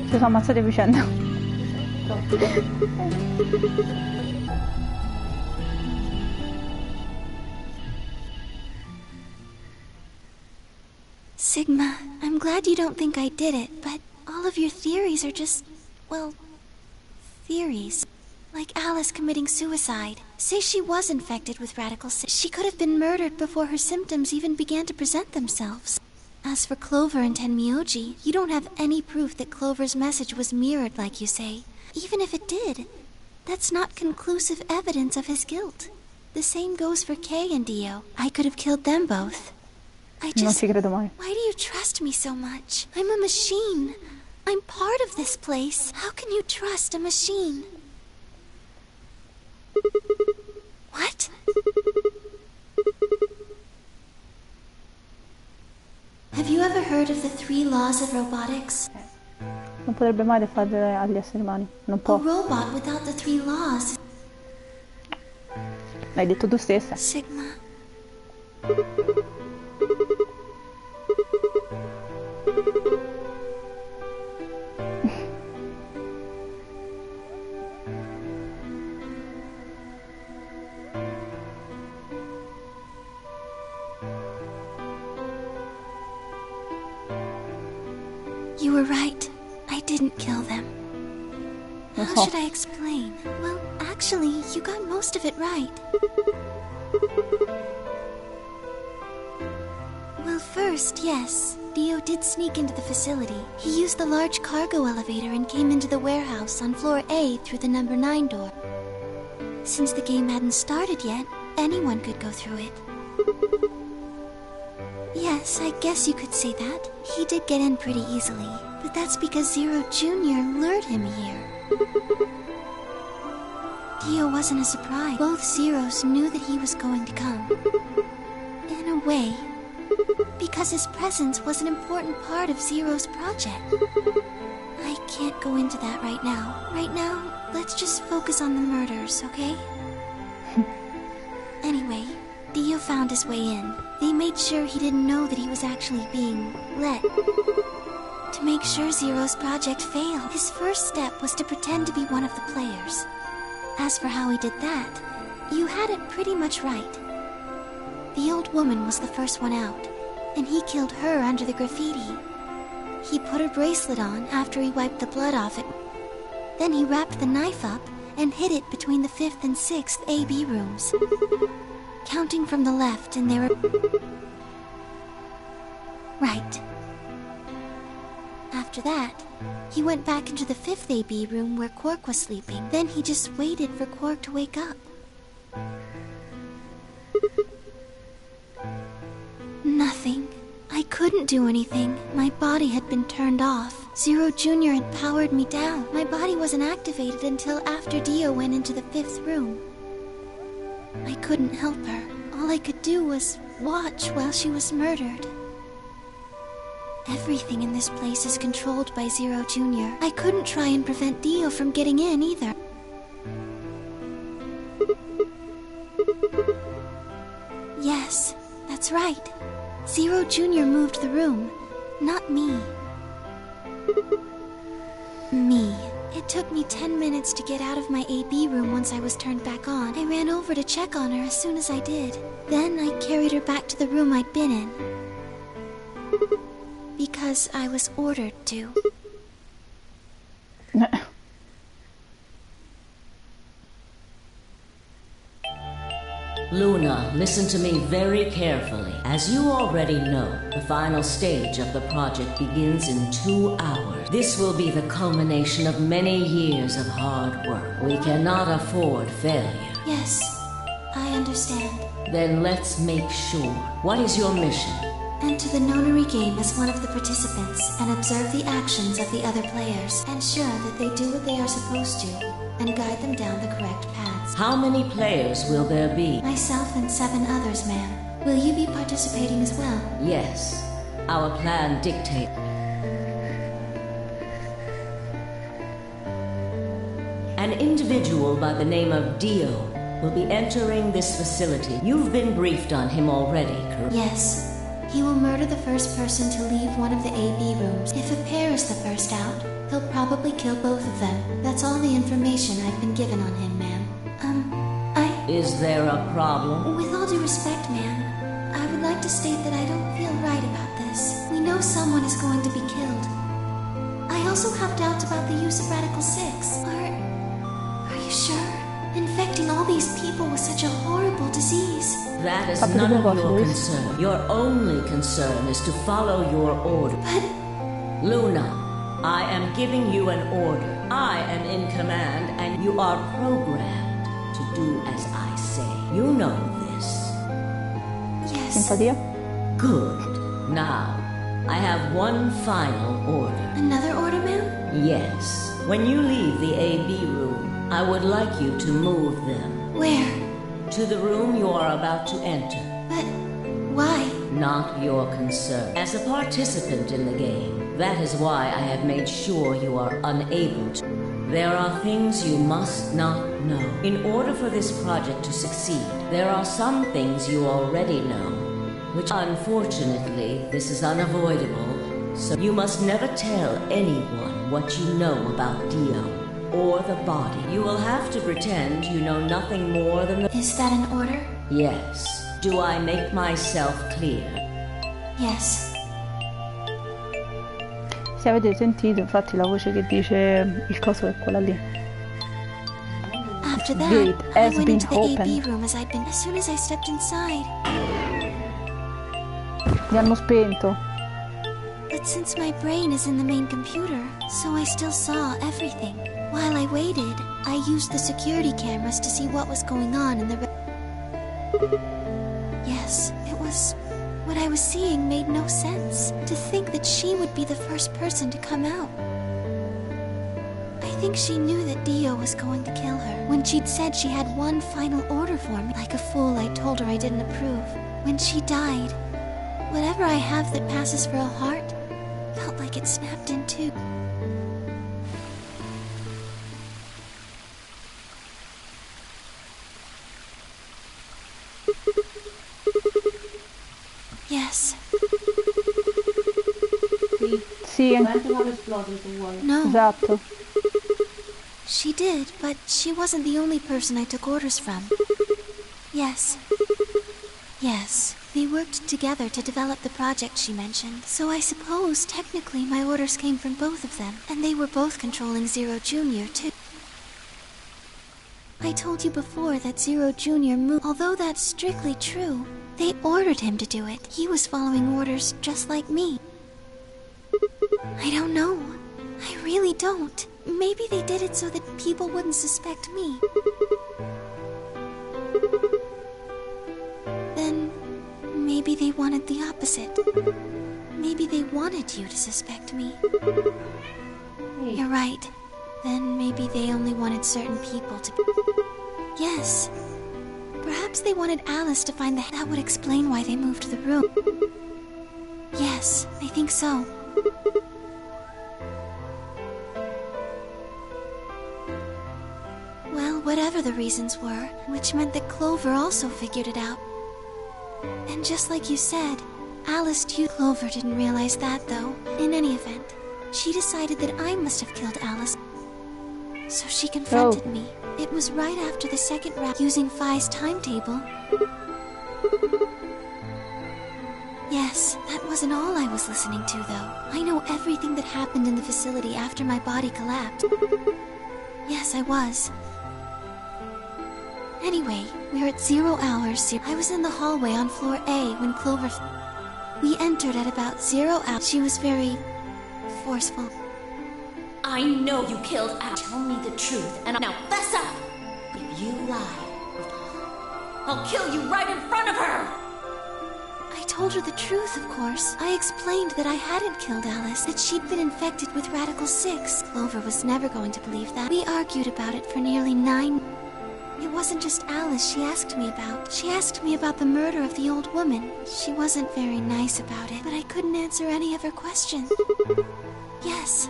sono ammazzati a vicenda. Sigma, I'm glad you don't think I did it, but all of your theories are just, well, theories. Like Alice committing suicide. Say she was infected with radical sin. She could have been murdered before her symptoms even began to present themselves. As for Clover and Tenmyoji, you don't have any proof that Clover's message was mirrored like you say. Even if it did, that's not conclusive evidence of his guilt. The same goes for Kay and Dio. I could have killed them both. Non ci credo mai. Why do you trust me so much? I'm a machine. I'm part of this place. How can you trust a machine? What? Have you ever heard of the 3 laws of robotics? Non potrebbe mai fare agli esseri umani. Non può. A robot without the 3 laws. L'hai detto tu stessa. Sigma. You were right. I didn't kill them. How should I explain? Well, actually, you got most of it right. Well, first, yes. Dio did sneak into the facility. He used the large cargo elevator and came into the warehouse on floor A through the number 9 door. Since the game hadn't started yet, anyone could go through it. Yes, I guess you could say that. He did get in pretty easily, but that's because Zero Jr. lured him here. Dio wasn't a surprise. Both Zeros knew that he was going to come. In a way, because his presence was an important part of Zero's project. I can't go into that right now. Right now, let's just focus on the murders, okay? Anyway, Dio found his way in. They made sure he didn't know that he was actually being let. To make sure Zero's project failed, his first step was to pretend to be one of the players. As for how he did that, you had it pretty much right. The old woman was the first one out, and he killed her under the graffiti. He put her bracelet on after he wiped the blood off it. Then he wrapped the knife up and hid it between the 5th and 6th AB rooms. Counting from the left, and there were... Right. After that, he went back into the 5th AB room where Quark was sleeping. Then he just waited for Quark to wake up. Nothing. I couldn't do anything. My body had been turned off. Zero Jr. had powered me down. My body wasn't activated until after Dio went into the 5th room. I couldn't help her. All I could do was watch while she was murdered. Everything in this place is controlled by Zero Jr. I couldn't try and prevent Dio from getting in either. Yes, that's right. Zero Jr. moved the room, not me. Me. It took me 10 minutes to get out of my AB room once I was turned back on. I ran over to check on her as soon as I did. Then I carried her back to the room I'd been in. Because I was ordered to. Luna, listen to me very carefully. As you already know, the final stage of the project begins in 2 hours. This will be the culmination of many years of hard work. We cannot afford failure. Yes, I understand. Then let's make sure. What is your mission? Enter the nonary game as one of the participants and observe the actions of the other players. Ensure that they do what they are supposed to and guide them down the correct paths. How many players will there be? Myself and 7 others, ma'am. Will you be participating as well? Yes. Our plan dictates. An individual by the name of Dio will be entering this facility. You've been briefed on him already, correct? Yes. He will murder the first person to leave one of the AV rooms. If a pair is the first out, he'll probably kill both of them. That's all the information I've been given on him, ma'am. Is there a problem? With all due respect, ma'am, I would like to state that I don't feel right about this. We know someone is going to be killed. I also have doubts about the use of Radical 6. Are you sure? Infecting all these people with such a horrible disease. That is none of your concern. Your only concern is to follow your order. But... Luna, I am giving you an order. I am in command, and you are programmed to do as I say. You know this. Yes. Simpatia? Good. Now, I have one final order. Another order, ma'am? Yes. When you leave the AB room, I would like you to move them. Where? To the room you are about to enter. But why? Not your concern. As a participant in the game, that is why I have made sure you are unable to. There are things you must not know. In order for this project to succeed, there are some things you already know, which unfortunately, this is unavoidable, so you must never tell anyone what you know about Dio or the body. You will have to pretend you know nothing more than the... Is that an order? Yes. Do I make myself clear? Yes. Se avete sentito, infatti la voce che dice il coso è quella lì. After that, Gate I has went been into the opened. AB room as soon as I stepped inside. Li hanno spento. But since my brain is in the main computer, so I still saw everything. While I waited, I used the security cameras to see what was going on in the... Yes, it was... What I was seeing made no sense. To think that she would be the first person to come out. I think she knew that Dio was going to kill her. When she'd said she had one final order for me, like a fool, I told her I didn't approve. When she died, whatever I have that passes for a heart felt like it snapped in two. Yes. Sì. No. Esatto. She did, but she wasn't the only person I took orders from. Yes. Yes. They worked together to develop the project she mentioned. So I suppose, technically, my orders came from both of them. And they were both controlling Zero Jr., too. I told you before that Zero Jr. moved. Although that's strictly true, they ordered him to do it. He was following orders just like me. I don't know. I really don't. Maybe they did it so that people wouldn't suspect me. Then, maybe they wanted the opposite. Maybe they wanted you to suspect me. You're right. Then maybe they only wanted certain people to... Yes. Perhaps they wanted Alice to find the... That would explain why they moved the room. Yes, I think so. Well, whatever the reasons were, which meant that Clover also figured it out. And just like you said, Alice too. Clover didn't realize that, though. In any event, she decided that I must have killed Alice. So she confronted me. It was right after the second round, using Phi's timetable. Yes, that wasn't all I was listening to, though. I know everything that happened in the facility after my body collapsed. Yes, I was. Anyway, we're at 0 hours. I was in the hallway on floor A when Clover... We entered at about 0 hours. She was very... forceful. I know you killed Al. Tell me the truth, and now fess up! If you lie, I'll kill you right in front of her! I told her the truth, of course. I explained that I hadn't killed Alice, that she'd been infected with Radical 6. Clover was never going to believe that. We argued about it for nearly 9... It wasn't just Alice she asked me about. She asked me about the murder of the old woman. She wasn't very nice about it, but I couldn't answer any of her questions. Yes.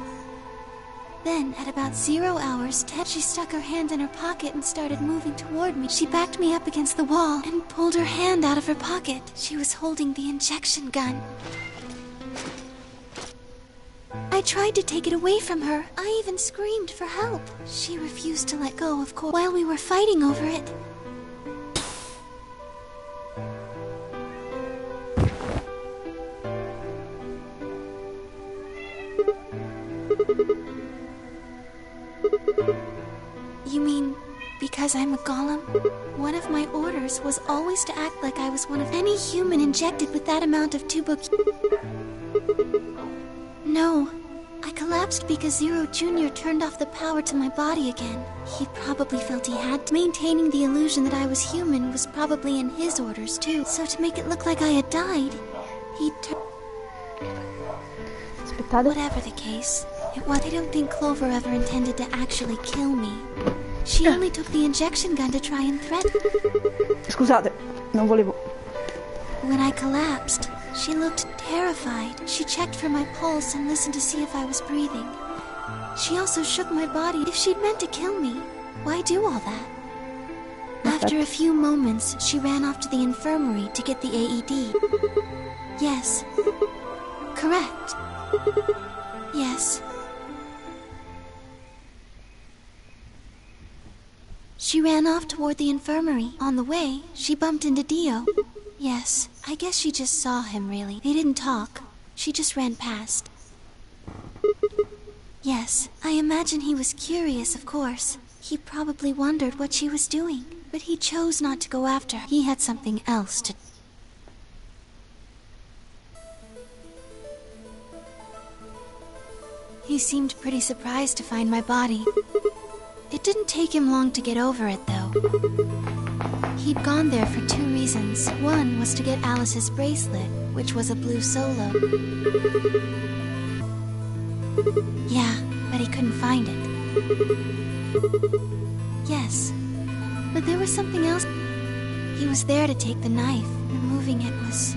Then, at about 0 hours 10, she stuck her hand in her pocket and started moving toward me. She backed me up against the wall and pulled her hand out of her pocket. She was holding the injection gun. I tried to take it away from her. I even screamed for help. She refused to let go, of course, while we were fighting over it. You mean because I'm a golem? One of my orders was always to act like I was one of any human injected with that amount of tubo. No, I collapsed because Zero Jr. turned off the power to my body again. He probably felt he had to. Maintaining the illusion that I was human was probably in his orders too. So to make it look like I had died, he Whatever the case, it was. I don't think Clover ever intended to actually kill me. She only took the injection gun to try and threaten. Scusate, non volevo. When I collapsed, she looked terrified. She checked for my pulse and listened to see if I was breathing. She also shook my body. If she'd meant to kill me, why do all that? After a few moments, she ran off to the infirmary to get the AED. Yes. Correct. Yes. She ran off toward the infirmary. On the way, she bumped into Dio. Yes, I guess she just saw him, really. They didn't talk. She just ran past. Yes, I imagine he was curious, of course. He probably wondered what she was doing, but he chose not to go after her. He had something else to do. He seemed pretty surprised to find my body. It didn't take him long to get over it, though. He'd gone there for 2 reasons. One was to get Alice's bracelet, which was a blue solo. Yeah, but he couldn't find it. Yes, but there was something else. He was there to take the knife. Removing it was...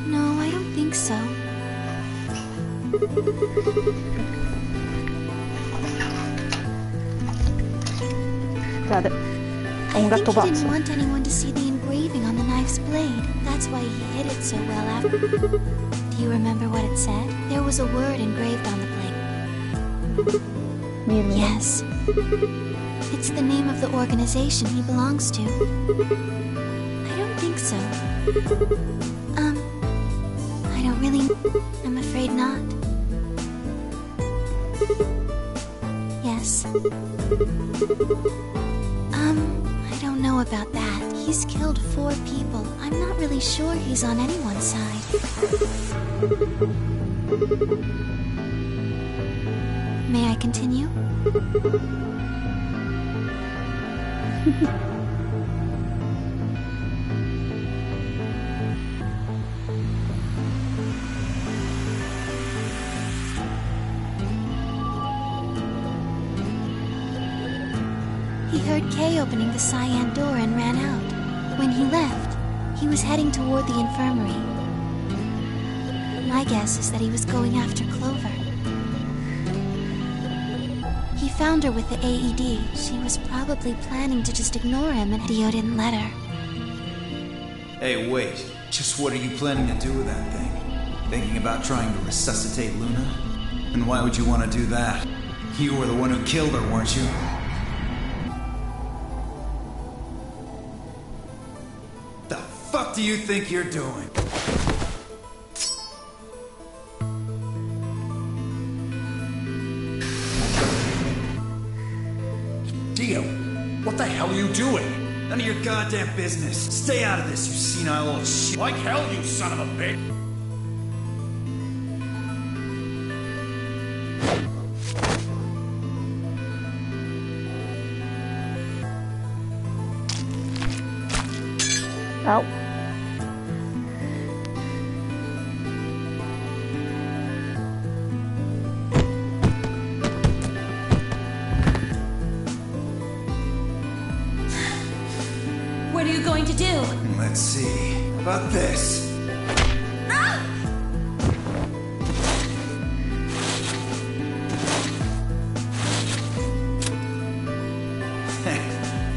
No, I don't think so. Guardate, ho un gatto I think he pazzo. didn't want anyone to see the engraving on the knife's blade. That's why he hid it so well after. Do you remember what it said? There was a word engraved on the blade. Yes. It's the name of the organization he belongs to. I don't think so. I don't really... I'm afraid not. Yes. I don't know about that. He's killed 4 people. I'm not really sure he's on anyone's side. May I continue? He heard Kay opening the cyan door and ran out. When he left, he was heading toward the infirmary. My guess is that he was going after Clover. He found her with the AED. She was probably planning to just ignore him, and Dio didn't let her. Hey, wait. Just what are you planning to do with that thing? Thinking about trying to resuscitate Luna? And why would you want to do that? You were the one who killed her, weren't you? The fuck do you think you're doing? Dio, what the hell are you doing? None of your goddamn business. Stay out of this, you senile old shit. Like hell, you son of a bitch! Ow. What are you going to do? Let's see. How about this?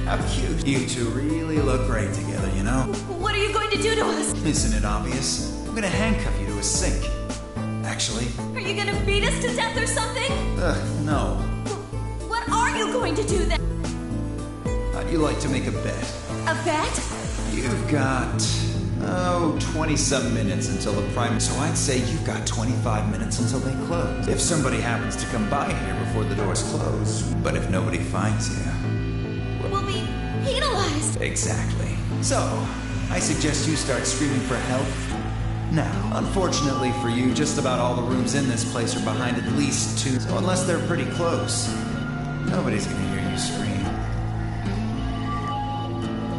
How cute. You two really look great together, you know? What are you going to do to us? Isn't it obvious? I'm gonna handcuff you to a sink. Actually... Are you gonna beat us to death or something? No. What are you going to do then? How'd you like to make a bet? A bet? You've got... 20-some minutes until the prime... So I'd say you've got 25 minutes until they close. If somebody happens to come by here before the doors close. But if nobody finds you... We'll be penalized. Exactly. So, I suggest you start screaming for help now. Unfortunately for you, just about all the rooms in this place are behind at least 2. So unless they're pretty close, nobody's gonna hear you scream.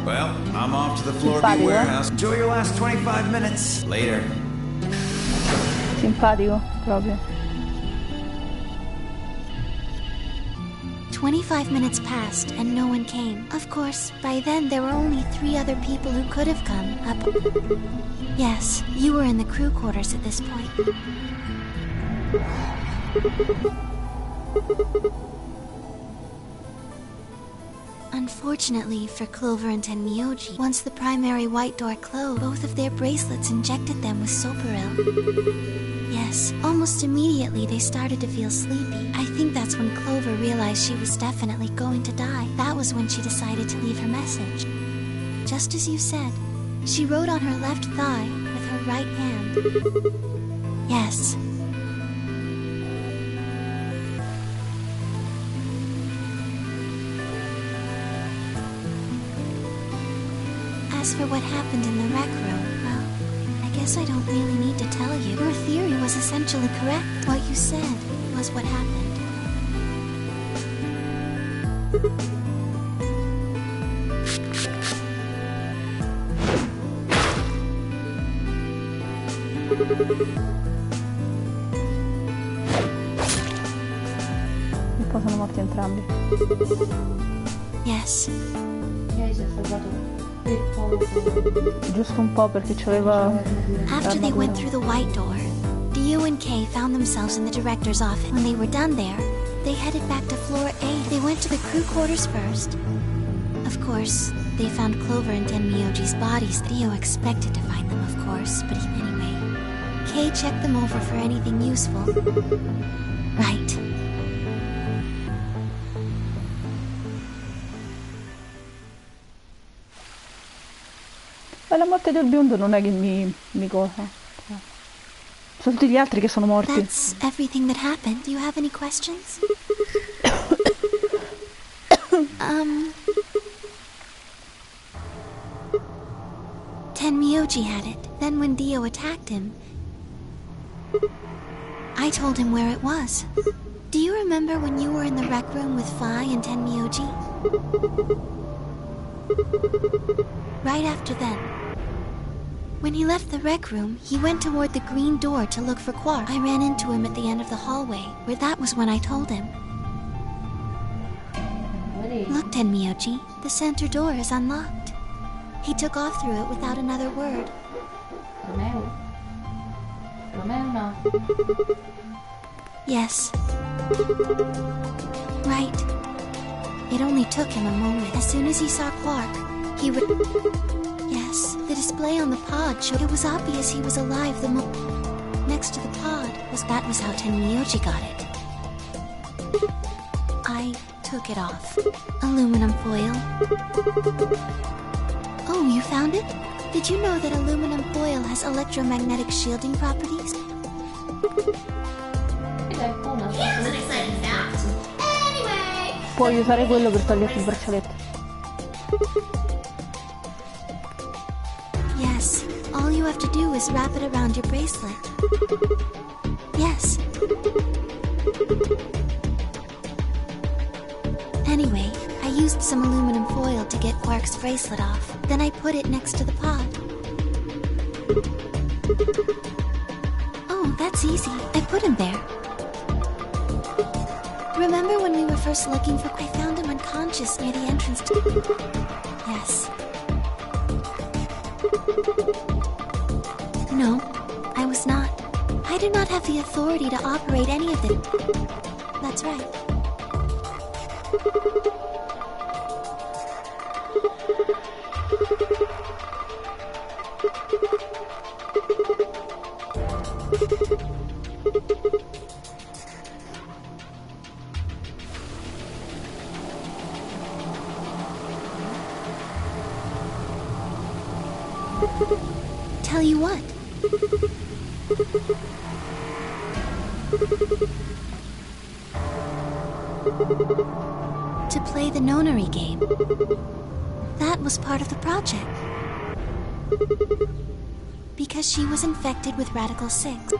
Well, I'm off to the Floor B warehouse. Enjoy your last 25 minutes. Later. Simpatico, proprio. 25 minutes passed and no one came. Of course, by then there were only 3 other people who could have come up. Yes, you were in the crew quarters at this point. Unfortunately for Clover and Tenmyoji, once the primary white door closed, both of their bracelets injected them with Soparil. Yes, almost immediately they started to feel sleepy. I think that's when Clover realized she was definitely going to die. That was when she decided to leave her message. Just as you said, she wrote on her left thigh with her right hand. Yes. As for what happened in the rec room, well, I guess I don't really need to tell you. Your theory was essentially correct. What you said was what happened. E poi sono morti entrambi. Yes. Giusto un po' perché c'aveva... After they went through the white door, Dio and Kay found themselves in the director's office. When they were done there, they headed back to floor A. They went to the crew quarters first. Of course, they found Clover and Tenmyoji's bodies. Dio expected to find them, of course, but anyway. Kay checked them over for anything useful. Right. Ma la morte del biondo non è che mi cosa. Sono tutti gli altri che sono morti. That's everything that happened. Do you have any questions? Tenmyoji had it. Then when Dio attacked him, I told him where it was. Do you remember when you were in the rec room with Phi and Tenmyoji? Right after then. When he left the rec room, he went toward the green door to look for Quark. I ran into him at the end of the hallway, where that was when I told him. Look, Tenmyoji, the center door is unlocked. He took off through it without another word. Romeo? Yes. Right. It only took him a moment. As soon as he saw Quark, he would... Yes, the display on the pod showed it was obvious he was alive next to the pod. That was how Tenmyoji got it. I took it off. Aluminum foil. Oh, you found it? Did you know that aluminum foil has electromagnetic shielding properties? Here's an exciting fact. Anyway. Puoi usare quello per toglierti il braccialetto. Yes, all you have to do is wrap it around your bracelet. Yes. Anyway, I used some aluminum foil to get Quark's bracelet off. Then I put it next to the pod. Oh, that's easy. I put him there. Remember when we were first looking for... I found him unconscious near the entrance to... Yes. No, I was not. I do not have the authority to operate any of it. That's right. Tell you what. To play the nonary game. That was part of the project. Because she was infected with Radical 6.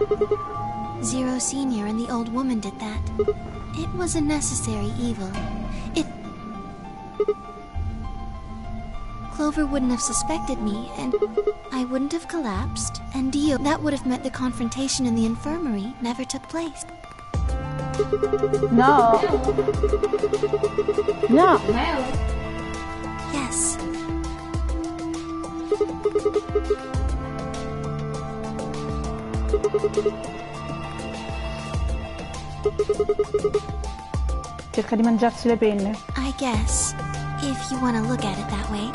Zero Senior and the old woman did that. It was a necessary evil. Clover wouldn't have suspected me, and I wouldn't have collapsed, and Dio, that would have meant the confrontation in the infirmary never took place. No. No. Yes. Cerca di mangiarsi le penne. I guess, if you want to look at it that way.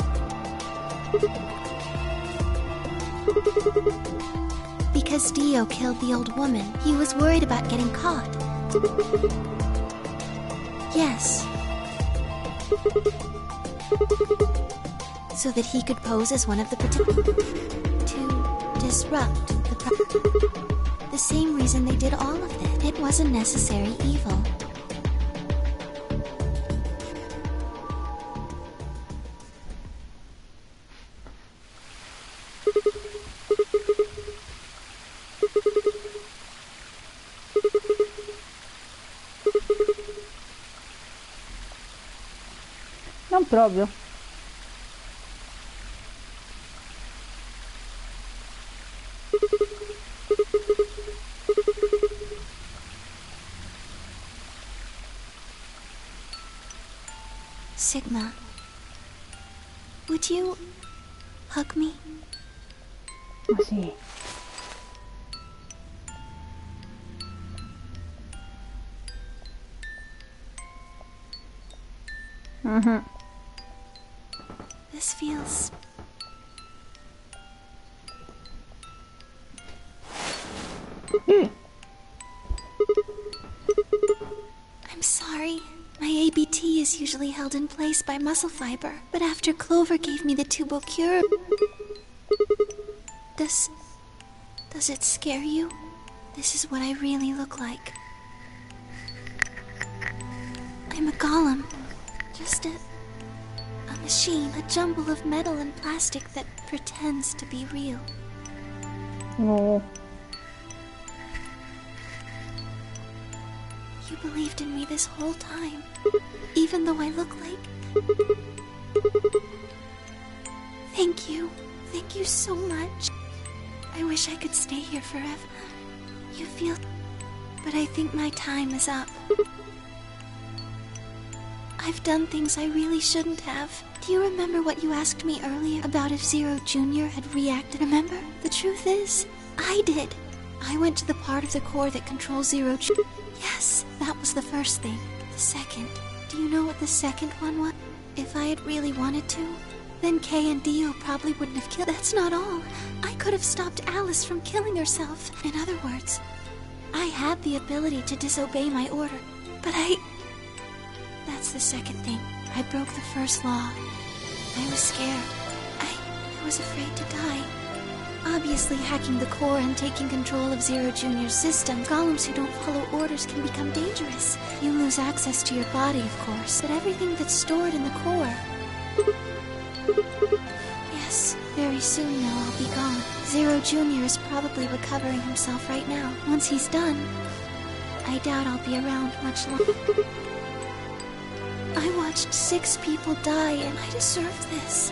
Because Dio killed the old woman, he was worried about getting caught. Yes. So that he could pose as one of the to disrupt the same reason they did all of it. It was a necessary evil. Non proprio. Sigma, would you hug me? Ma sì. This feels... I'm sorry. My ABT is usually held in place by muscle fiber, but after Clover gave me the tubocure... Does it scare you? This is what I really look like. I'm a golem. Just a machine, a jumble of metal and plastic that pretends to be real. No. You believed in me this whole time, even though I look like... Thank you. Thank you so much. I wish I could stay here forever. You feel... But I think my time is up. I've done things I really shouldn't have. Do you remember what you asked me earlier about if Zero Jr. had reacted? Remember? The truth is, I did. I went to the part of the core that controls Zero Jr. Yes, that was the first thing. The second. Do you know what the second one was? If I had really wanted to, then Kay and Dio probably wouldn't have killed. That's not all. I could have stopped Alice from killing herself. In other words, I had the ability to disobey my order, but That's the second thing. I broke the first law. I was scared. I was afraid to die. Obviously, hacking the core and taking control of Zero Jr.'s system, golems who don't follow orders can become dangerous. You lose access to your body, of course, but everything that's stored in the core... Yes, very soon now I'll be gone. Zero Jr. is probably recovering himself right now. Once he's done, I doubt I'll be around much longer. I watched 6 people die, and I deserve this.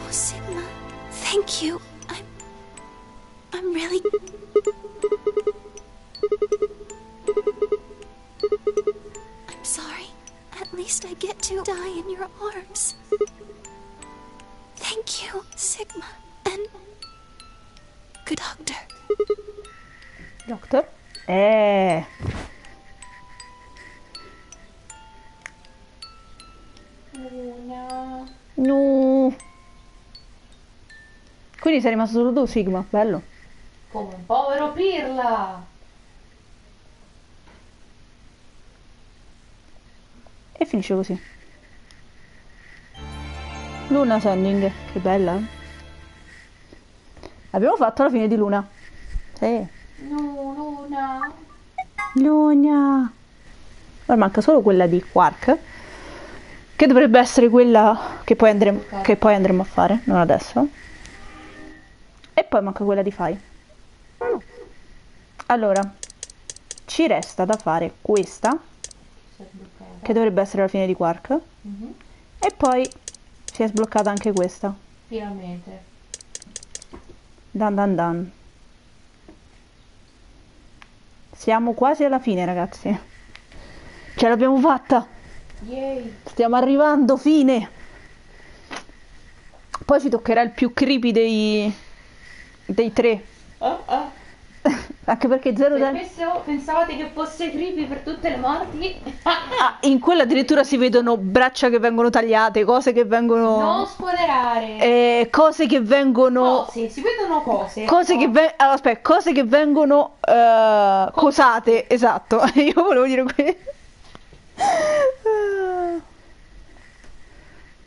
Oh, Sigma, thank you. I'm really... I'm sorry. At least I get to die in your arms. Thank you, Sigma, and... Good doctor. Doctor? No. Quindi sei rimasto solo tu, Sigma? Bello. Come un povero pirla. E finisce così. Luna Sending, che bella. Abbiamo fatto la fine di Luna. Sì. No, Luna. Luna. Ora manca solo quella di Quark, che dovrebbe essere quella che poi andremo a fare, non adesso. E poi manca quella di Fai. Allora, ci resta da fare questa, che dovrebbe essere la fine di Quark. E poi si è sbloccata anche questa. Finalmente. Dan dan dan. Siamo quasi alla fine, ragazzi. Ce l'abbiamo fatta. Yay. Stiamo arrivando, fine. Poi ci toccherà il più creepy dei tre. Anche perché Zero pensavate che fosse creepy per tutte le morti? in quella addirittura si vedono braccia che vengono tagliate, cose che vengono... Non spoilerare! Cose che vengono... Cose, si vedono cose. Cose che vengono cosate, esatto. Io volevo dire questo.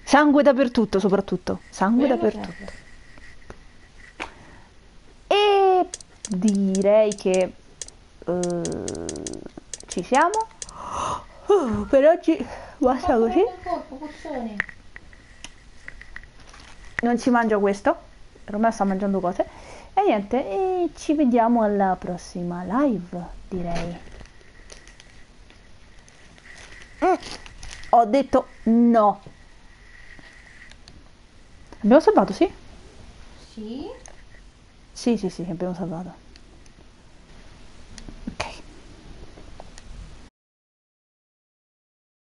Sangue dappertutto, soprattutto. Sangue dappertutto. E direi che ci siamo. Per oggi basta così. Non si mangia questo. Romeo sta mangiando cose. E niente, e ci vediamo alla prossima live, direi. Ho detto no. Abbiamo salvato, sì? Sì? Sì, abbiamo salvato.